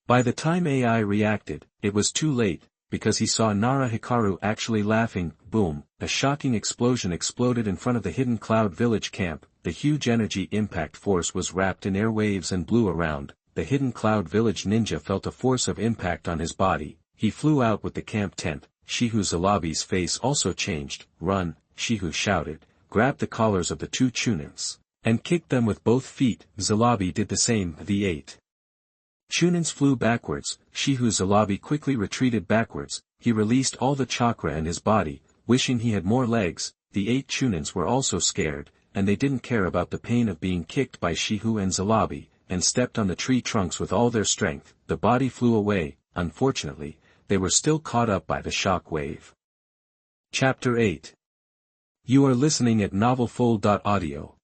By the time AI reacted, it was too late, because he saw Nara Hikaru actually laughing. Boom, a shocking explosion exploded in front of the hidden cloud village camp. The huge energy impact force was wrapped in air waves and blew around. The hidden cloud village ninja felt a force of impact on his body. He flew out with the camp tent. Shihu Zalabi's face also changed. Run, Shihu shouted, grabbed the collars of the two chunins, and kicked them with both feet. Zalabi did the same. The 8 chunins flew backwards. Shihu Zalabi quickly retreated backwards. He released all the chakra in his body, wishing he had more legs. The 8 chunins were also scared, and they didn't care about the pain of being kicked by Shihu and Zalabi, and stepped on the tree trunks with all their strength. The body flew away. Unfortunately, they were still caught up by the shock wave. Chapter 8. You are listening at novelfull.audio.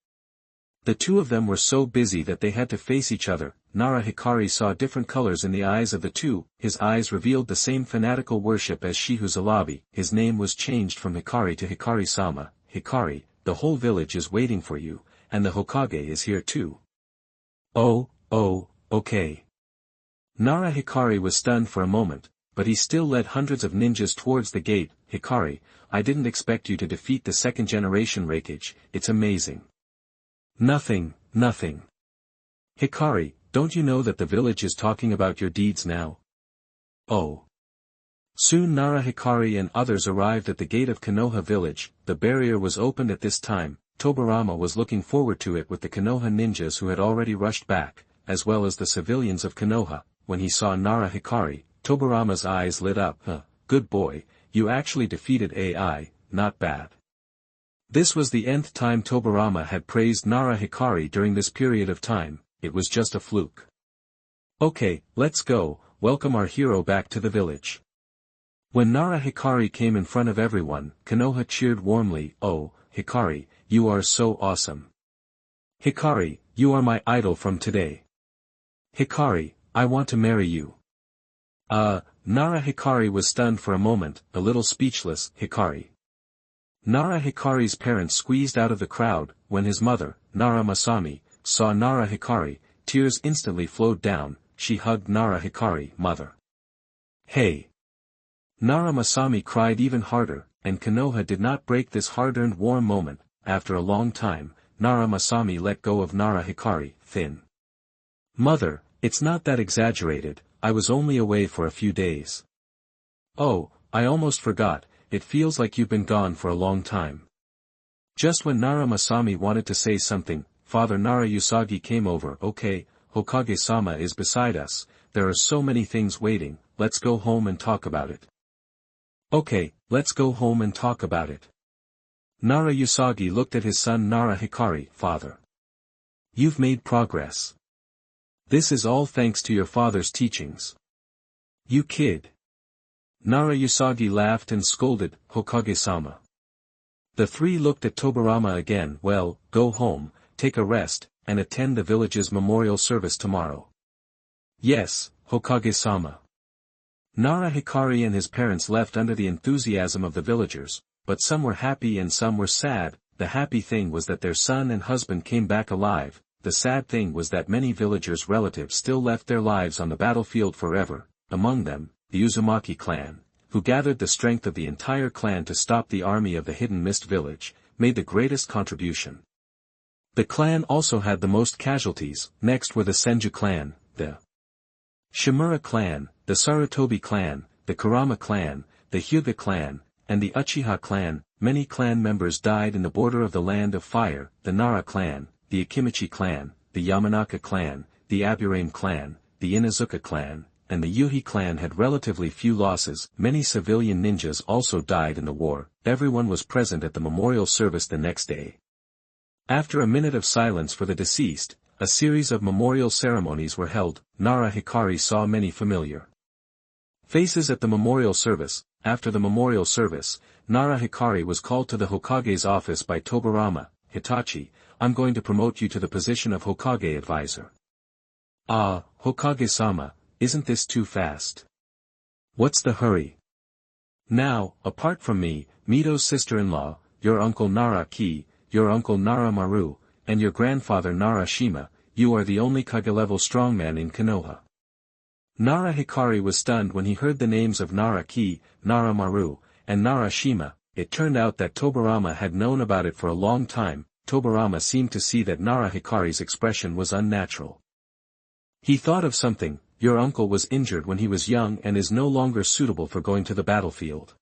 The two of them were so busy that they had to face each other. Nara Hikari saw different colors in the eyes of the two. His eyes revealed the same fanatical worship as Shihu Zalabi. His name was changed from Hikari to Hikari-sama. Hikari, the whole village is waiting for you, and the Hokage is here too. Oh, okay. Nara Hikari was stunned for a moment, but he still led hundreds of ninjas towards the gate. Hikari, I didn't expect you to defeat the second generation Raikage. It's amazing. Nothing. Hikari, don't you know that the village is talking about your deeds now? Oh. Soon Nara Hikari and others arrived at the gate of Konoha village. The barrier was opened at this time. Tobarama was looking forward to it with the Konoha ninjas who had already rushed back, as well as the civilians of Konoha. When he saw Nara Hikari, Tobarama's eyes lit up. Good boy, you actually defeated AI, not bad. This was the nth time Tobarama had praised Nara Hikari during this period of time. It was just a fluke. Okay, let's go, welcome our hero back to the village. When Nara Hikari came in front of everyone, Konoha cheered warmly. Oh, Hikari, you are so awesome. Hikari, you are my idol from today. Hikari, I want to marry you. Nara Hikari was stunned for a moment, a little speechless. Hikari. Nara Hikari's parents squeezed out of the crowd. When his mother, Nara Masami, saw Nara Hikari, tears instantly flowed down. she hugged Nara Hikari, mother. Hey! Nara Masami cried even harder, and Konoha did not break this hard-earned warm moment. After a long time, Nara Masami let go of Nara Hikari, thin. Mother, it's not that exaggerated, I was only away for a few days. Oh, I almost forgot, it feels like you've been gone for a long time. Just when Nara Masami wanted to say something, Father Nara Usagi came over. Okay, Hokage-sama is beside us, there are so many things waiting, let's go home and talk about it. Okay, let's go home and talk about it. Nara Usagi looked at his son Nara Hikari. Father. You've made progress. This is all thanks to your father's teachings. You kid. Nara Usagi laughed and scolded, Hokage-sama. The three looked at Tobirama again. Well, go home, take a rest, and attend the village's memorial service tomorrow. Yes, Hokage-sama. Nara Hikari and his parents left under the enthusiasm of the villagers, but some were happy and some were sad. The happy thing was that their son and husband came back alive, the sad thing was that many villagers' relatives still left their lives on the battlefield forever, among them, the Uzumaki clan, who gathered the strength of the entire clan to stop the army of the Hidden Mist village, made the greatest contribution. The clan also had the most casualties. Next were the Senju clan, the Shimura clan, the Sarutobi clan, the Kurama clan, the Hyuga clan, and the Uchiha clan. Many clan members died in the border of the Land of Fire, the Nara clan, the Akimichi clan, the Yamanaka clan, the Aburame clan, the Inazuka clan, and the Yuhi clan had relatively few losses. Many civilian ninjas also died in the war. Everyone was present at the memorial service the next day. After a minute of silence for the deceased, a series of memorial ceremonies were held. Nara Hikari saw many familiar faces at the memorial service. After the memorial service, Nara Hikari was called to the Hokage's office by Tobirama. Hitachi, I'm going to promote you to the position of Hokage advisor. Ah, Hokage-sama, isn't this too fast? What's the hurry? Now, apart from me, Mito's sister-in-law, your uncle Nara Ki, your uncle Nara Maru, and your grandfather Nara Shima, you are the only Kage-level strongman in Konoha. Nara Hikari was stunned when he heard the names of Nara Ki, Nara Maru, and Nara Shima. It turned out that Tobirama had known about it for a long time. Tobirama seemed to see that Nara Hikari's expression was unnatural. He thought of something. Your uncle was injured when he was young and is no longer suitable for going to the battlefield.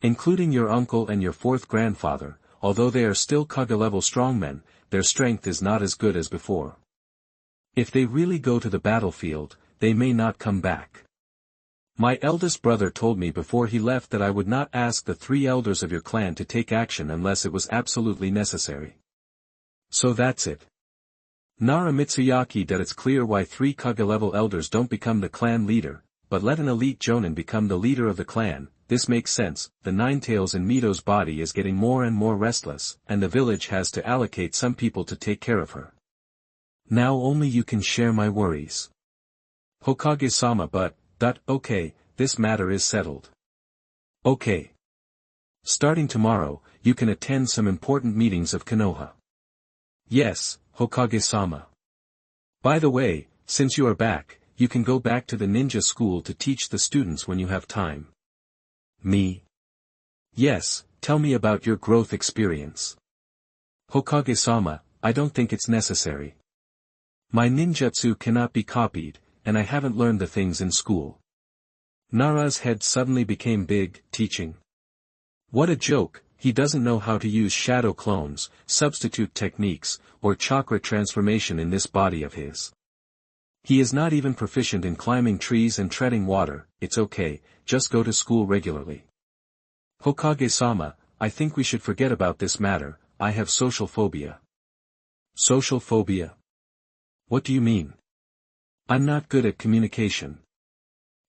Including your uncle and your fourth grandfather, although they are still Kage-level strongmen, their strength is not as good as before. If they really go to the battlefield, they may not come back. My eldest brother told me before he left that I would not ask the three elders of your clan to take action unless it was absolutely necessary. So that's it. Nara Mitsuyaki. That it's clear why three Kage-level elders don't become the clan leader, but let an elite jonin become the leader of the clan. This makes sense. The Ninetales in Mito's body is getting more and more restless, and the village has to allocate some people to take care of her. Now only you can share my worries. Hokage-sama. But, okay, this matter is settled. Okay. Starting tomorrow, you can attend some important meetings of Konoha. Yes, Hokage-sama. By the way, since you are back, you can go back to the ninja school to teach the students when you have time. Me? Yes, tell me about your growth experience. Hokage-sama, I don't think it's necessary. My ninjutsu cannot be copied, and I haven't learned the things in school. Nara's head suddenly became big. Teaching? What a joke, he doesn't know how to use shadow clones, substitute techniques, or chakra transformation in this body of his. He is not even proficient in climbing trees and treading water. It's okay, just go to school regularly. Hokage-sama, I think we should forget about this matter. I have social phobia. Social phobia? What do you mean? I'm not good at communication.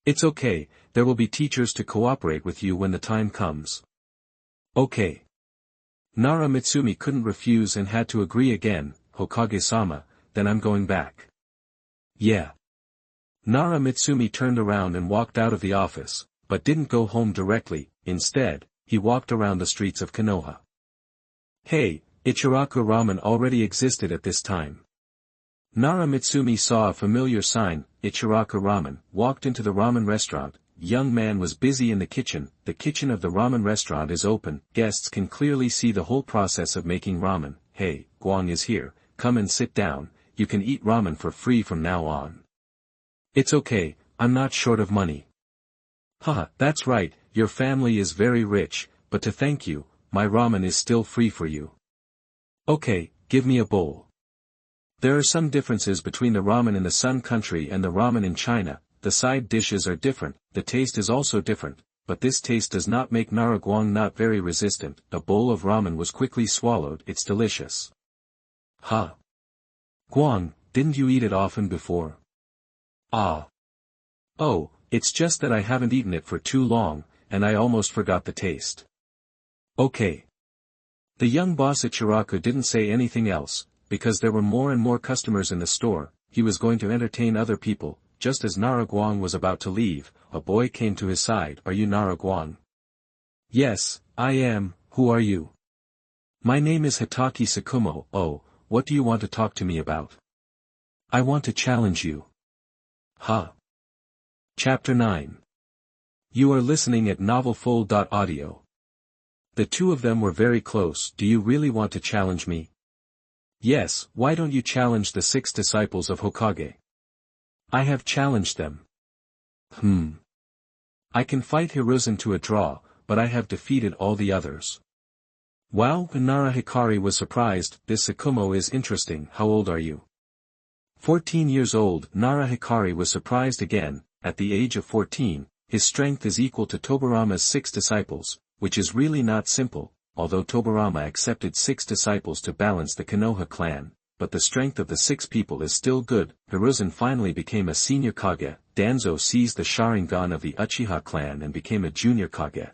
It's okay, there will be teachers to cooperate with you when the time comes. Okay. Nara Mitsumi couldn't refuse and had to agree again. Hokage-sama, then I'm going back. Yeah. Nara Mitsumi turned around and walked out of the office, but didn't go home directly. Instead, he walked around the streets of Konoha. Hey, Ichiraku ramen already existed at this time. Nara Mitsumi saw a familiar sign, Ichiraku Ramen, walked into the ramen restaurant. Young man was busy in the kitchen of the ramen restaurant is open, guests can clearly see the whole process of making ramen. Hey, Guang is here, come and sit down, you can eat ramen for free from now on. It's okay, I'm not short of money. Haha, that's right, your family is very rich, but to thank you, my ramen is still free for you. Okay, give me a bowl. There are some differences between the ramen in the Sun Country and the ramen in China. The side dishes are different, the taste is also different, but this taste does not make Nara Guang not very resistant. A bowl of ramen was quickly swallowed, it's delicious. Huh? Guang, didn't you eat it often before? Ah. Oh, it's just that I haven't eaten it for too long, and I almost forgot the taste. Okay. The young boss Ichiraku didn't say anything else, because there were more and more customers in the store. He was going to entertain other people. Just as Nara Guang was about to leave, a boy came to his side. Are you Nara Guang? Yes, I am. Who are you? My name is Hitaki Sakumo. Oh, what do you want to talk to me about? I want to challenge you. Huh? Chapter 9. You are listening at novelfull.audio. The two of them were very close. Do you really want to challenge me? Yes, why don't you challenge the 6 disciples of Hokage? I have challenged them. I can fight Hiruzen to a draw, but I have defeated all the others. Wow, Nara Hikari was surprised. This Sakumo is interesting. How old are you? 14 years old. Nara Hikari was surprised again. At the age of 14, his strength is equal to Tobarama's 6 disciples, which is really not simple, although Tobarama accepted 6 disciples to balance the Konoha clan. But the strength of the 6 people is still good. Hiruzen finally became a senior Kage, Danzo seized the Sharingan of the Uchiha clan and became a junior Kage.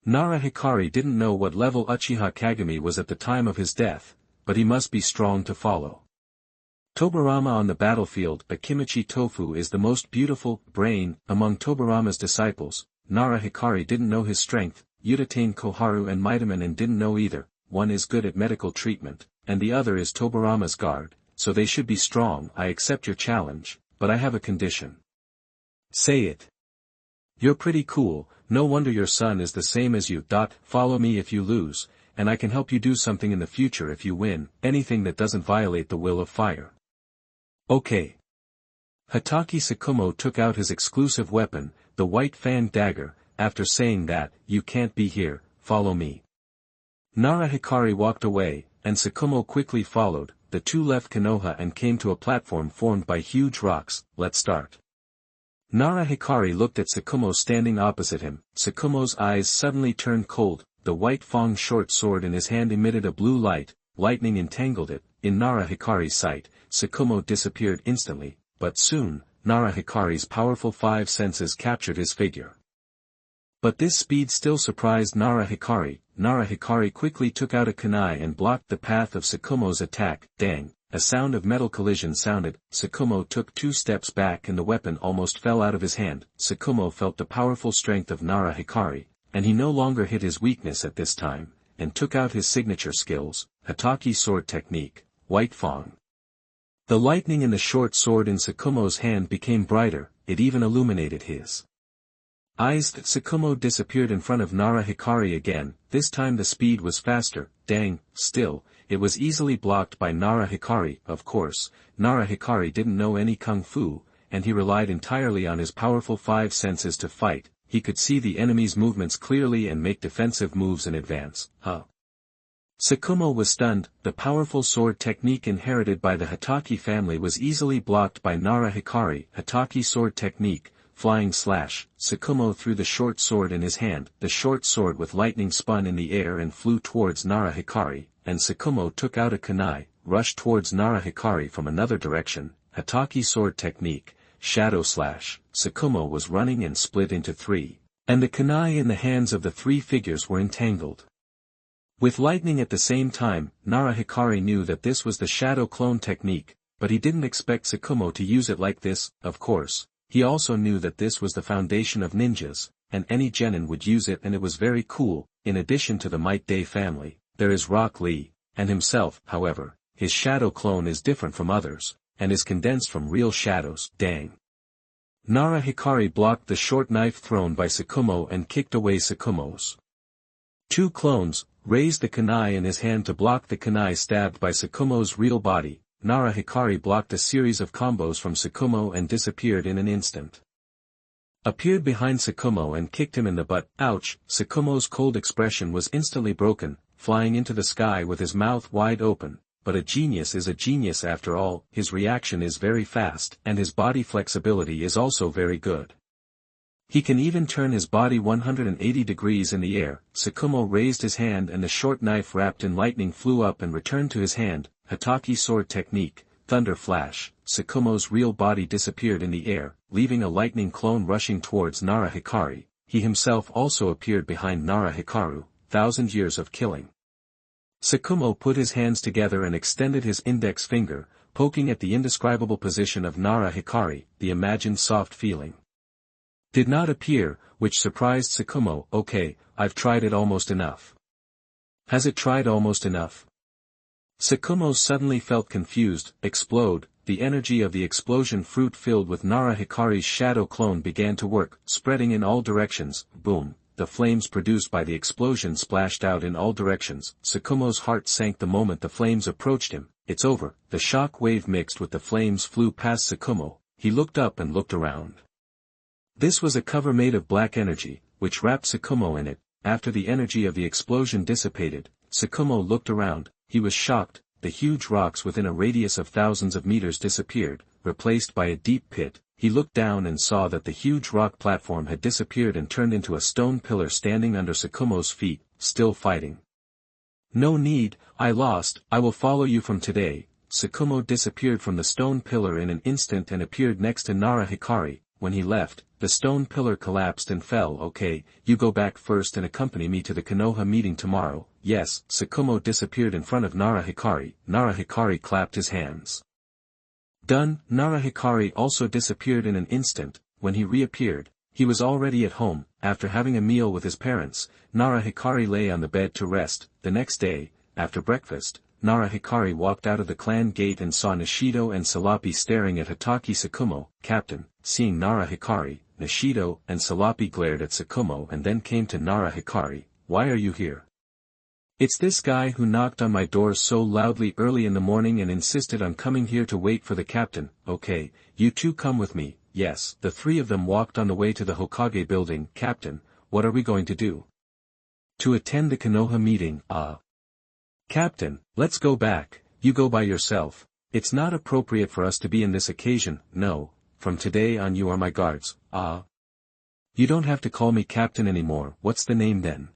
Nara Hikari didn't know what level Uchiha Kagami was at the time of his death, but he must be strong to follow. Tobarama on the battlefield. A kimchi tofu is the most beautiful brain among Tobarama's disciples. Nara Hikari didn't know his strength. Utatane Koharu and Mitaman didn't know either. One is good at medical treatment, and the other is Tobarama's guard, so they should be strong. I accept your challenge, but I have a condition. Say it. You're pretty cool, no wonder your son is the same as you. Follow me if you lose, and I can help you do something in the future if you win, anything that doesn't violate the will of fire. Okay. Hitaki Sakumo took out his exclusive weapon, the white fang dagger. After saying that, you can't be here, follow me. Nara Hikari walked away, and Sakumo quickly followed. The two left Konoha and came to a platform formed by huge rocks. Let's start. Nara Hikari looked at Sakumo standing opposite him. Sakumo's eyes suddenly turned cold. The white fang short sword in his hand emitted a blue light. Lightning entangled it. In Nara Hikari's sight, Sakumo disappeared instantly, but soon, Nara Hikari's powerful 5 senses captured his figure. But this speed still surprised Nara Hikari. Nara Hikari quickly took out a kunai and blocked the path of Sakumo's attack. Dang, a sound of metal collision sounded. Sakumo took 2 steps back and the weapon almost fell out of his hand. Sakumo felt the powerful strength of Nara Hikari, and he no longer hid his weakness at this time, and took out his signature skills, Hitaki sword technique, white fang. The lightning in the short sword in Sakumo's hand became brighter, it even illuminated his eyes. Sakumo disappeared in front of Nara Hikari again. This time the speed was faster. Dang, still, it was easily blocked by Nara Hikari. Of course, Nara Hikari didn't know any kung fu, and he relied entirely on his powerful 5 senses to fight. He could see the enemy's movements clearly and make defensive moves in advance. Sakumo was stunned. The powerful sword technique inherited by the Hitaki family was easily blocked by Nara Hikari. Hitaki sword technique, flying slash. Sakumo threw the short sword in his hand. The short sword with lightning spun in the air and flew towards Nara Hikari, and Sakumo took out a kunai, rushed towards Nara Hikari from another direction. Hitaki sword technique, shadow slash. Sakumo was running and split into 3, and the kunai in the hands of the 3 figures were entangled. With lightning at the same time, Nara Hikari knew that this was the shadow clone technique, but he didn't expect Sakumo to use it like this. Of course, he also knew that this was the foundation of ninjas, and any genin would use it, and it was very cool. In addition to the Might Day family, there is Rock Lee, and himself. However, his shadow clone is different from others. and is condensed from real shadows. Dang. Nara Hikari blocked the short knife thrown by Tsukumo and kicked away Tsukumo's two clones, raised the kunai in his hand to block the kunai stabbed by Tsukumo's real body. Nara Hikari blocked a series of combos from Tsukumo and disappeared in an instant. Appeared behind Tsukumo and kicked him in the butt. Ouch! Tsukumo's cold expression was instantly broken, flying into the sky with his mouth wide open. But a genius is a genius after all. His reaction is very fast, and his body flexibility is also very good. He can even turn his body 180 degrees in the air. Tsukumo raised his hand and the short knife wrapped in lightning flew up and returned to his hand. Hataki sword technique, thunder flash. Tsukumo's real body disappeared in the air, leaving a lightning clone rushing towards Nara Hikari. He himself also appeared behind Nara Hikaru. 1,000 years of killing. Tsukumo put his hands together and extended his index finger, poking at the indescribable position of Nara Hikari. The imagined soft feeling did not appear, which surprised Tsukumo. Okay, I've tried it almost enough. Has it tried almost enough? Tsukumo suddenly felt confused. Explode. The energy of the explosion fruit filled with Nara Hikari's shadow clone began to work, spreading in all directions. Boom. The flames produced by the explosion splashed out in all directions. Tsukumo's heart sank the moment the flames approached him. It's over. The shock wave mixed with the flames flew past Tsukumo. He looked up and looked around. This was a cover made of black energy, which wrapped Tsukumo in it. After the energy of the explosion dissipated, Tsukumo looked around. He was shocked. The huge rocks within a radius of thousands of meters disappeared, replaced by a deep pit. He looked down and saw that the huge rock platform had disappeared and turned into a stone pillar standing under Tsukumo's feet, still fighting. No need, I lost. I will follow you from today. Tsukumo disappeared from the stone pillar in an instant and appeared next to Nara Hikari. When he left, the stone pillar collapsed and fell. Okay, you go back first and accompany me to the Konoha meeting tomorrow. Yes. Tsukumo disappeared in front of Nara Hikari. Nara Hikari clapped his hands. Done. Nara Hikari also disappeared in an instant. When he reappeared, he was already at home. After having a meal with his parents, Nara Hikari lay on the bed to rest. The next day, after breakfast, Nara Hikari walked out of the clan gate and saw Nishido and Salapi staring at Hataki. Tsukumo, Captain. Seeing Nara Hikari, Nishido and Salapi glared at Tsukumo and then came to Nara Hikari. Why are you here? It's this guy who knocked on my door so loudly early in the morning and insisted on coming here to wait for the captain. Okay, you two come with me. Yes. The three of them walked on the way to the Hokage building. Captain, what are we going to do? To attend the Konoha meeting. Captain, let's go back. You go by yourself. It's not appropriate for us to be in this occasion. No, from today on you are my guards. You don't have to call me captain anymore. What's the name then?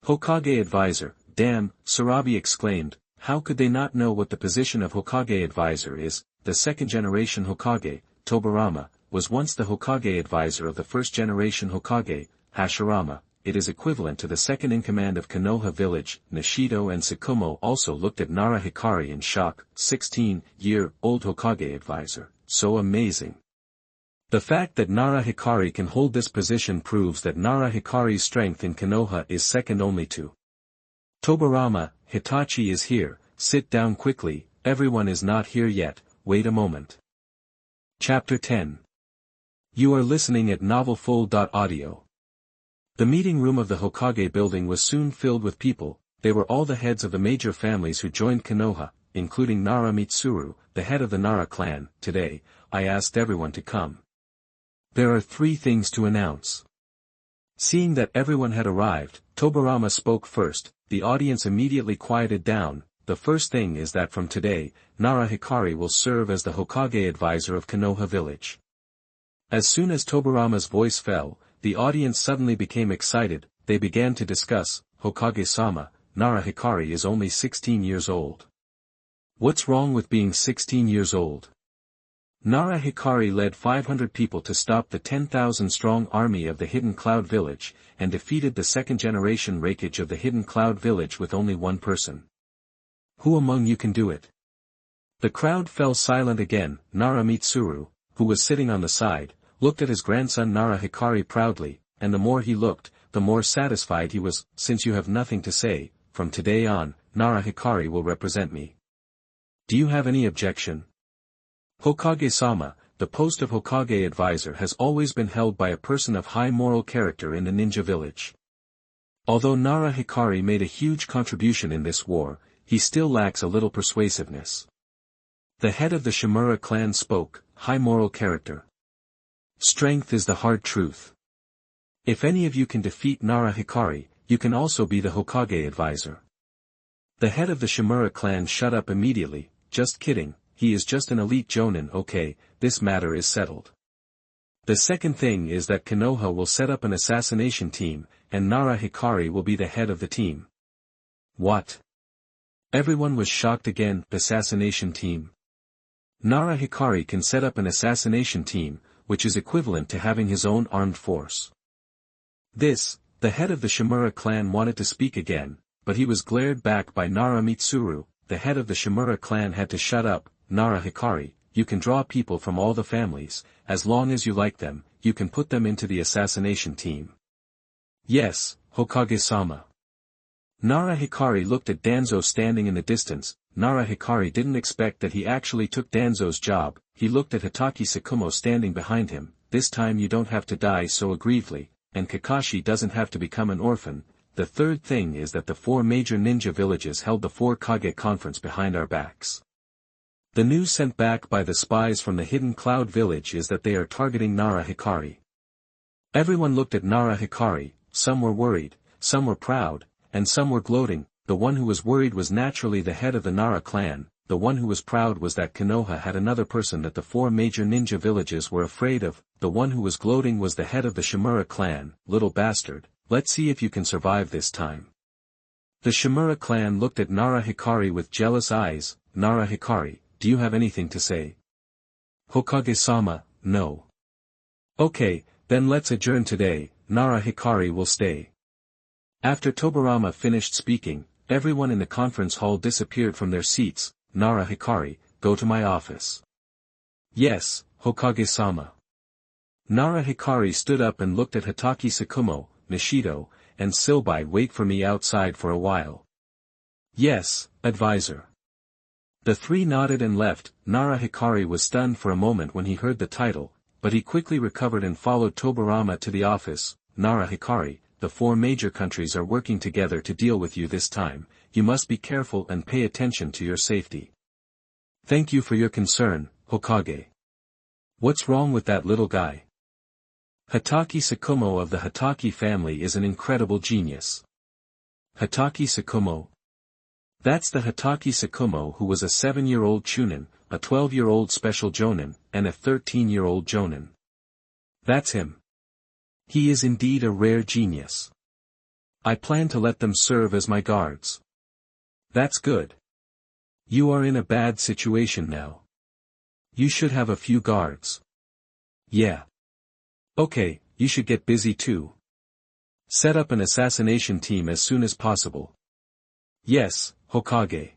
Hokage advisor. Damn, Sarabi exclaimed. How could they not know what the position of Hokage advisor is? The second-generation Hokage, Tobarama, was once the Hokage advisor of the first-generation Hokage, Hashirama. It is equivalent to the second-in-command of Konoha village. Nishido and Tsukumo also looked at Nara Hikari in shock. 16-year-old Hokage advisor. So amazing. The fact that Nara Hikari can hold this position proves that Nara Hikari's strength in Konoha is second only to Tobarama. Hitachi is here. Sit down quickly. Everyone is not here yet. Wait a moment. Chapter 10. You are listening at novelfull.audio. The meeting room of the Hokage building was soon filled with people. They were all the heads of the major families who joined Konoha, including Nara Mitsuru, the head of the Nara clan. Today, I asked everyone to come. There are 3 things to announce. Seeing that everyone had arrived, Tobarama spoke first. The audience immediately quieted down. The first thing is that from today, Nara Hikari will serve as the Hokage advisor of Konoha village. As soon as Tobarama's voice fell, the audience suddenly became excited. They began to discuss, Hokage-sama, Nara Hikari is only 16 years old. What's wrong with being 16 years old? Nara Hikari led 500 people to stop the 10,000-strong army of the Hidden Cloud Village, and defeated the second-generation Raikage of the Hidden Cloud Village with only one person. Who among you can do it? The crowd fell silent again. Nara Mitsuru, who was sitting on the side, looked at his grandson Nara Hikari proudly, and the more he looked, the more satisfied he was. Since you have nothing to say, from today on, Nara Hikari will represent me. Do you have any objection? Hokage-sama, the post of Hokage advisor has always been held by a person of high moral character in the ninja village. Although Nara Hikari made a huge contribution in this war, he still lacks a little persuasiveness. The head of the Shimura clan spoke, high moral character. Strength is the hard truth. If any of you can defeat Nara Hikari, you can also be the Hokage advisor. The head of the Shimura clan shut up immediately, just kidding, he is just an elite jonin. Okay, this matter is settled. The second thing is that Konoha will set up an assassination team, and Nara Hikari will be the head of the team. What? Everyone was shocked again. Assassination team. Nara Hikari can set up an assassination team, which is equivalent to having his own armed force. The head of the Shimura clan wanted to speak again, but he was glared back by Nara Mitsuru. The head of the Shimura clan had to shut up. Nara Hikari, you can draw people from all the families, as long as you like them, you can put them into the assassination team. Yes, Hokage-sama. Nara Hikari looked at Danzo standing in the distance. Nara Hikari didn't expect that he actually took Danzo's job. He looked at Hatake Sakumo standing behind him. This time you don't have to die so aggrievely, and Kakashi doesn't have to become an orphan. The third thing is that the 4 major ninja villages held the 4 Kage conference behind our backs. The news sent back by the spies from the Hidden Cloud village is that they are targeting Nara Hikari. Everyone looked at Nara Hikari, some were worried, some were proud, and some were gloating. The one who was worried was naturally the head of the Nara clan. The one who was proud was that Konoha had another person that the 4 major ninja villages were afraid of. The one who was gloating was the head of the Shimura clan. Little bastard, let's see if you can survive this time. The Shimura clan looked at Nara Hikari with jealous eyes. Nara Hikari, do you have anything to say? Hokage-sama, no. Okay, then let's adjourn today. Nara Hikari will stay. After Tobarama finished speaking, everyone in the conference hall disappeared from their seats. Nara Hikari, go to my office. Yes, Hokage-sama. Nara Hikari stood up and looked at Hatake Sakumo, Nishido, and Silbai. Wait for me outside for a while. Yes, advisor. The 3 nodded and left. Nara Hikari was stunned for a moment when he heard the title, but he quickly recovered and followed Tobarama to the office. Nara Hikari, the 4 major countries are working together to deal with you this time. You must be careful and pay attention to your safety. Thank you for your concern, Hokage. What's wrong with that little guy? Hatake Sakumo of the Hatake family is an incredible genius. Hatake Sakumo. That's the Hatake Sakumo who was a 7-year-old chunin, a 12-year-old special jonin, and a 13-year-old jonin. That's him. He is indeed a rare genius. I plan to let them serve as my guards. That's good. You are in a bad situation now. You should have a few guards. Yeah. Okay, you should get busy too. Set up an assassination team as soon as possible. Yes, Hokage.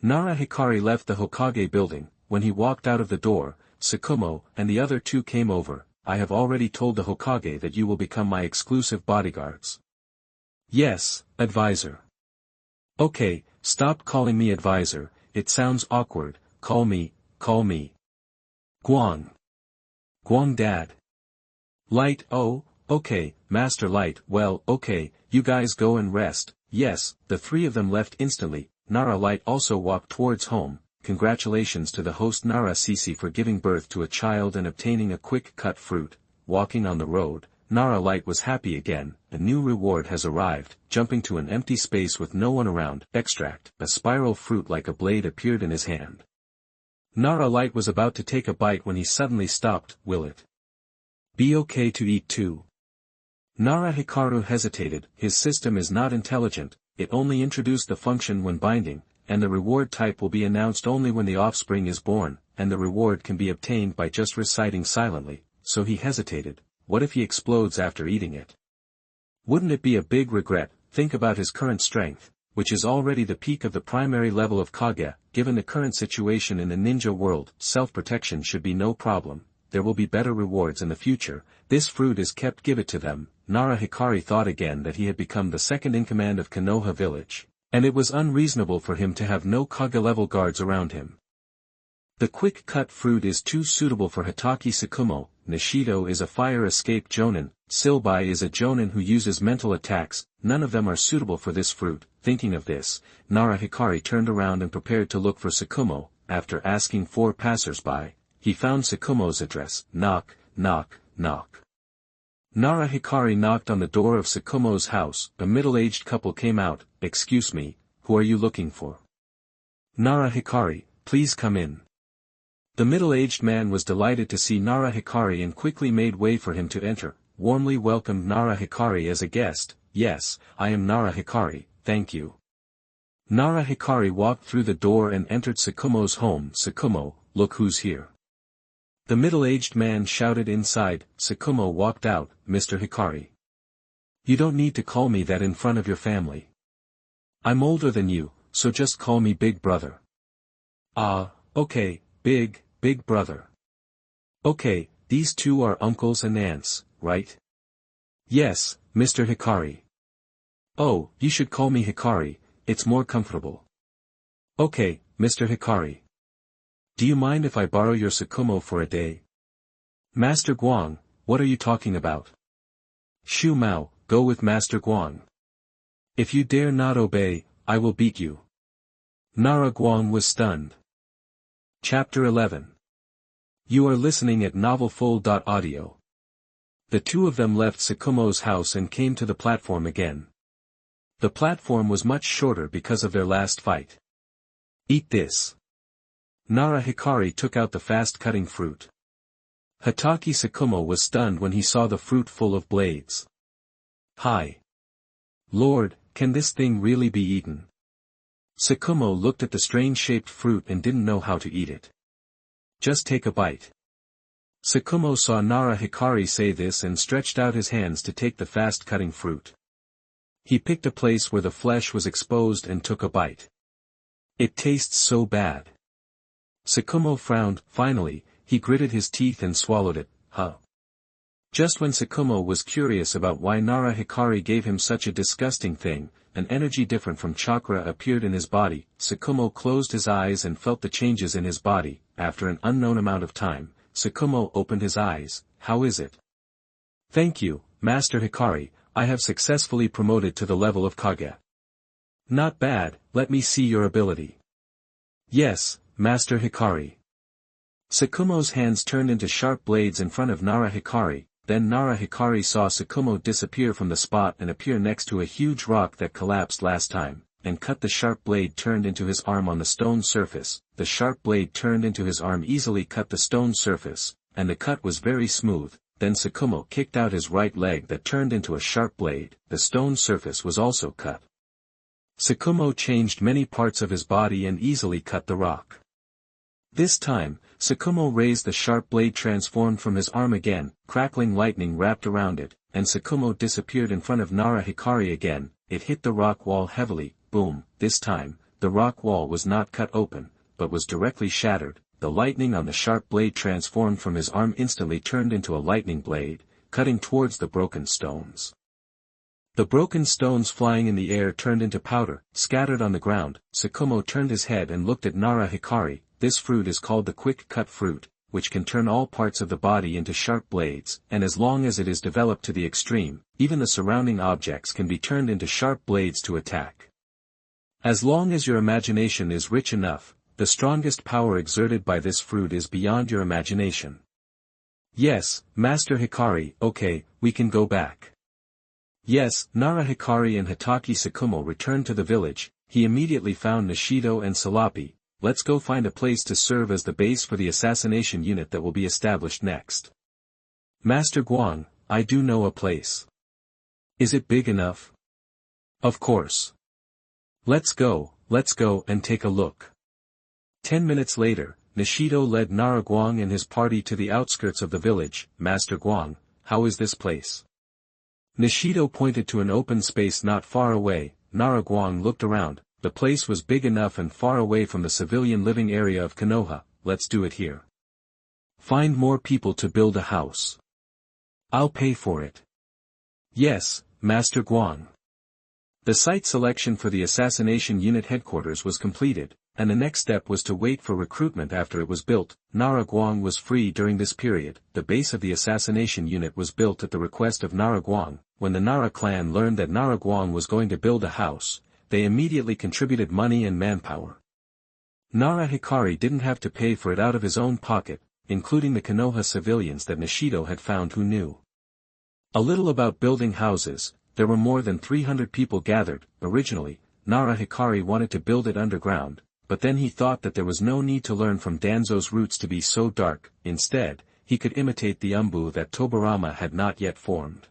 Nara Hikari left the Hokage building. When he walked out of the door, Sakumo and the other 2 came over. I have already told the Hokage that you will become my exclusive bodyguards. Yes, advisor. Okay, stop calling me advisor, it sounds awkward. Call me Guang. Guang dad. Light. Oh, okay, Master Light. Well, okay, you guys go and rest. Yes, the 3 of them left instantly. Nara Light also walked towards home. Congratulations to the host Nara Sisi for giving birth to a child and obtaining a quick cut fruit. Walking on the road, Nara Light was happy again. A new reward has arrived. Jumping to an empty space with no one around. Extract. A spiral fruit like a blade appeared in his hand. Nara Light was about to take a bite when he suddenly stopped. Will it be okay to eat too? Nara Hikaru hesitated. His system is not intelligent. It only introduced the function when binding, and the reward type will be announced only when the offspring is born, and the reward can be obtained by just reciting silently, so he hesitated. What if he explodes after eating it? Wouldn't it be a big regret? Think about his current strength, which is already the peak of the primary level of Kage. Given the current situation in the ninja world, self-protection should be no problem. There will be better rewards in the future. This fruit is kept, give it to them. Nara Hikari thought again that he had become the second in command of Konoha village, and it was unreasonable for him to have no Kage level guards around him. The quick-cut fruit is too suitable for Hitaki Tsukumo. Nishido is a fire escape jonin, Silbai is a jonin who uses mental attacks, none of them are suitable for this fruit. Thinking of this, Nara Hikari turned around and prepared to look for Tsukumo. After asking 4 passers-by, he found Tsukumo's address. Knock, knock, knock. Nara Hikari knocked on the door of Tsukumo's house. A middle-aged couple came out. Excuse me, who are you looking for? Nara Hikari, please come in. The middle-aged man was delighted to see Nara Hikari and quickly made way for him to enter, warmly welcomed Nara Hikari as a guest. Yes, I am Nara Hikari, thank you. Nara Hikari walked through the door and entered Tsukumo's home. Tsukumo, look who's here. The middle-aged man shouted inside. Tsukumo walked out. Mr. Hikari. You don't need to call me that in front of your family. I'm older than you, so just call me Big Brother. Ah, okay, Big Brother. Okay, these two are uncles and aunts, right? Yes, Mr. Hikari. Oh, you should call me Hikari, it's more comfortable. Okay, Mr. Hikari. Do you mind if I borrow your Tsukumo for a day? Master Guang, what are you talking about? Shu Mao, go with Master Guang. If you dare not obey, I will beat you. Nara Guang was stunned. Chapter 11. You are listening at novelfull.audio. The two of them left Tsukumo's house and came to the platform again. The platform was much shorter because of their last fight. Eat this. Nara Hikari took out the fast-cutting fruit. Hitaki Tsukumo was stunned when he saw the fruit full of blades. Hi. Lord, can this thing really be eaten? Tsukumo looked at the strange-shaped fruit and didn't know how to eat it. Just take a bite. Tsukumo saw Nara Hikari say this and stretched out his hands to take the fast-cutting fruit. He picked a place where the flesh was exposed and took a bite. It tastes so bad. Tsukumo frowned. Finally, he gritted his teeth and swallowed it. Huh. Just when Tsukumo was curious about why Nara Hikari gave him such a disgusting thing, an energy different from chakra appeared in his body. Tsukumo closed his eyes and felt the changes in his body. After an unknown amount of time, Tsukumo opened his eyes. How is it? Thank you, Master Hikari, I have successfully promoted to the level of Kage. Not bad, let me see your ability. Yes, Master Hikari. Tsukumo's hands turned into sharp blades in front of Nara Hikari, then Nara Hikari saw Tsukumo disappear from the spot and appear next to a huge rock that collapsed last time, and cut. The sharp blade turned into his arm on the stone surface. The sharp blade turned into his arm easily cut the stone surface, and the cut was very smooth. Then Tsukumo kicked out his right leg that turned into a sharp blade. The stone surface was also cut. Tsukumo changed many parts of his body and easily cut the rock. This time, Tsukumo raised the sharp blade transformed from his arm again, crackling lightning wrapped around it, and Tsukumo disappeared in front of Nara Hikari again. It hit the rock wall heavily. Boom. This time, the rock wall was not cut open, but was directly shattered. The lightning on the sharp blade transformed from his arm instantly turned into a lightning blade, cutting towards the broken stones. The broken stones flying in the air turned into powder, scattered on the ground. Tsukumo turned his head and looked at Nara Hikari. This fruit is called the quick-cut fruit, which can turn all parts of the body into sharp blades, and as long as it is developed to the extreme, even the surrounding objects can be turned into sharp blades to attack. As long as your imagination is rich enough, the strongest power exerted by this fruit is beyond your imagination. Yes, Master Hikari, okay, we can go back. Yes, Nara Hikari and Hitaki Tsukumo returned to the village. He immediately found Nishido and Salapi. Let's go find a place to serve as the base for the assassination unit that will be established next. Master Guang, I do know a place. Is it big enough? Of course. Let's go and take a look. 10 minutes later, Nishido led Nara Guang and his party to the outskirts of the village. Master Guang, how is this place? Nishido pointed to an open space not far away. Nara Guang looked around. The place was big enough and far away from the civilian living area of Konoha. Let's do it here. Find more people to build a house. I'll pay for it. Yes, Master Guang. The site selection for the assassination unit headquarters was completed, and the next step was to wait for recruitment after it was built. Nara was free during this period. The base of the assassination unit was built at the request of Nara. When the Nara clan learned that Nara was going to build a house, they immediately contributed money and manpower. Nara Hikari didn't have to pay for it out of his own pocket, including the Konoha civilians that Nishido had found who knew a little about building houses. There were more than 300 people gathered. Originally, Nara Hikari wanted to build it underground, but then he thought that there was no need to learn from Danzo's roots to be so dark. Instead, he could imitate the umbu that Tobirama had not yet formed.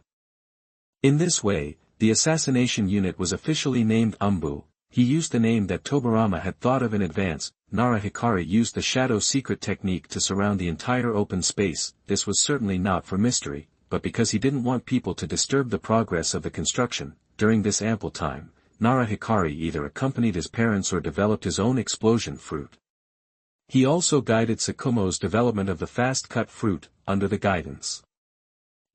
In this way, the assassination unit was officially named Umbu. He used the name that Tobirama had thought of in advance. Nara Hikari used the shadow secret technique to surround the entire open space. This was certainly not for mystery, but because he didn't want people to disturb the progress of the construction. During this ample time, Nara Hikari either accompanied his parents or developed his own explosion fruit. He also guided Tsukumo's development of the fast-cut fruit, under the guidance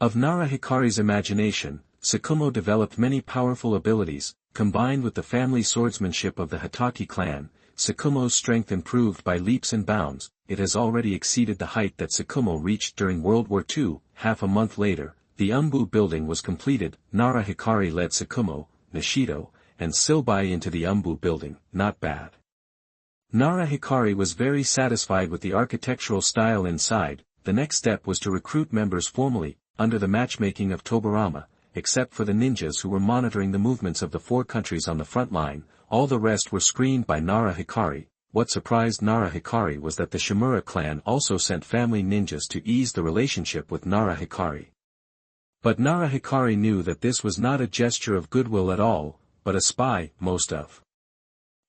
of Nara Hikari's imagination. Tsukumo developed many powerful abilities. Combined with the family swordsmanship of the Hitaki clan, Tsukumo's strength improved by leaps and bounds. It has already exceeded the height that Tsukumo reached during World War II. Half a month later, the Umbu building was completed. Nara Hikari led Tsukumo, Nishido, and Silbai into the Umbu building. Not bad. Nara Hikari was very satisfied with the architectural style inside. The next step was to recruit members formally, under the matchmaking of Tobirama. Except for the ninjas who were monitoring the movements of the 4 countries on the front line, all the rest were screened by Nara Hikari. What surprised Nara Hikari was that the Shimura clan also sent family ninjas to ease the relationship with Nara Hikari. But Nara Hikari knew that this was not a gesture of goodwill at all, but a spy. Most of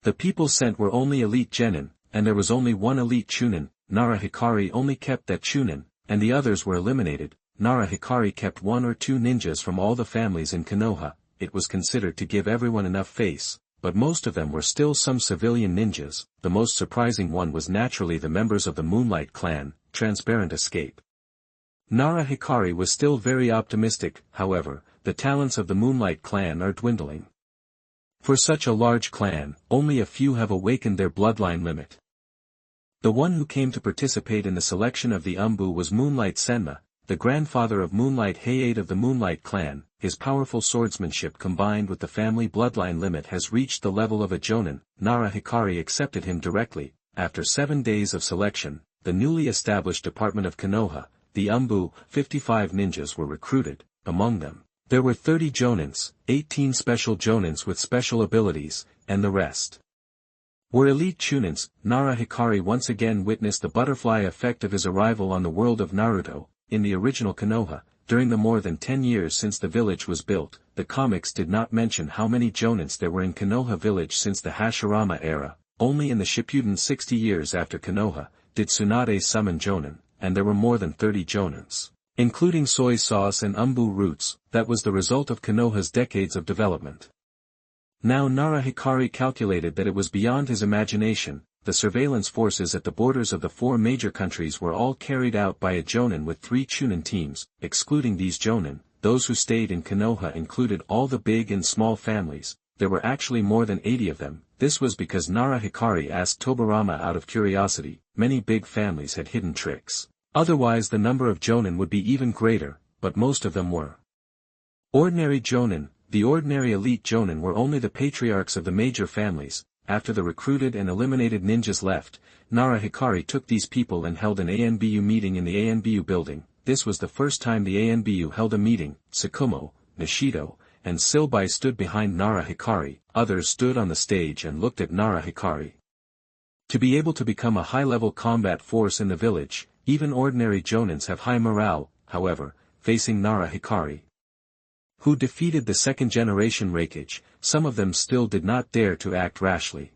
the people sent were only elite genin, and there was only one elite chunin. Nara Hikari only kept that chunin, and the others were eliminated. Nara Hikari kept 1 or 2 ninjas from all the families in Konoha. It was considered to give everyone enough face, but most of them were still some civilian ninjas. The most surprising one was naturally the members of the Moonlight clan. Transparent escape. Nara Hikari was still very optimistic. However, the talents of the Moonlight clan are dwindling. For such a large clan, only a few have awakened their bloodline limit. The one who came to participate in the selection of the Umbu was Moonlight Senma, the grandfather of Moonlight Hayate of the Moonlight clan. His powerful swordsmanship combined with the family bloodline limit has reached the level of a jonin. Nara Hikari accepted him directly. After 7 days of selection, the newly established department of Konoha, the Umbu, 55 ninjas were recruited. Among them, there were 30 jonins, 18 special jonins with special abilities, and the rest were elite chunins. Nara Hikari once again witnessed the butterfly effect of his arrival on the world of Naruto. In the original Konoha, during the more than 10 years since the village was built, the comics did not mention how many jonins there were in Konoha village since the Hashirama era. Only in the Shippuden 60 years after Konoha, did Tsunade summon jonin, and there were more than 30 jonins, including soy sauce and umbu roots. That was the result of Konoha's decades of development. Now Nara Hikari calculated that it was beyond his imagination. The surveillance forces at the borders of the 4 major countries were all carried out by a jonin with 3 chunin teams. Excluding these jonin, those who stayed in Konoha included all the big and small families. There were actually more than 80 of them. This was because Nara Hikari asked Tobirama out of curiosity. Many big families had hidden tricks. Otherwise the number of jonin would be even greater, but most of them were ordinary jonin. The ordinary elite jonin were only the patriarchs of the major families. After the recruited and eliminated ninjas left, Nara Hikari took these people and held an ANBU meeting in the ANBU building. This was the first time the ANBU held a meeting. Tsukumo, Nishido, and Silbai stood behind Nara Hikari. Others stood on the stage and looked at Nara Hikari. To be able to become a high-level combat force in the village, even ordinary jonins have high morale. However, facing Nara Hikari, who defeated the second-generation Raikage, some of them still did not dare to act rashly.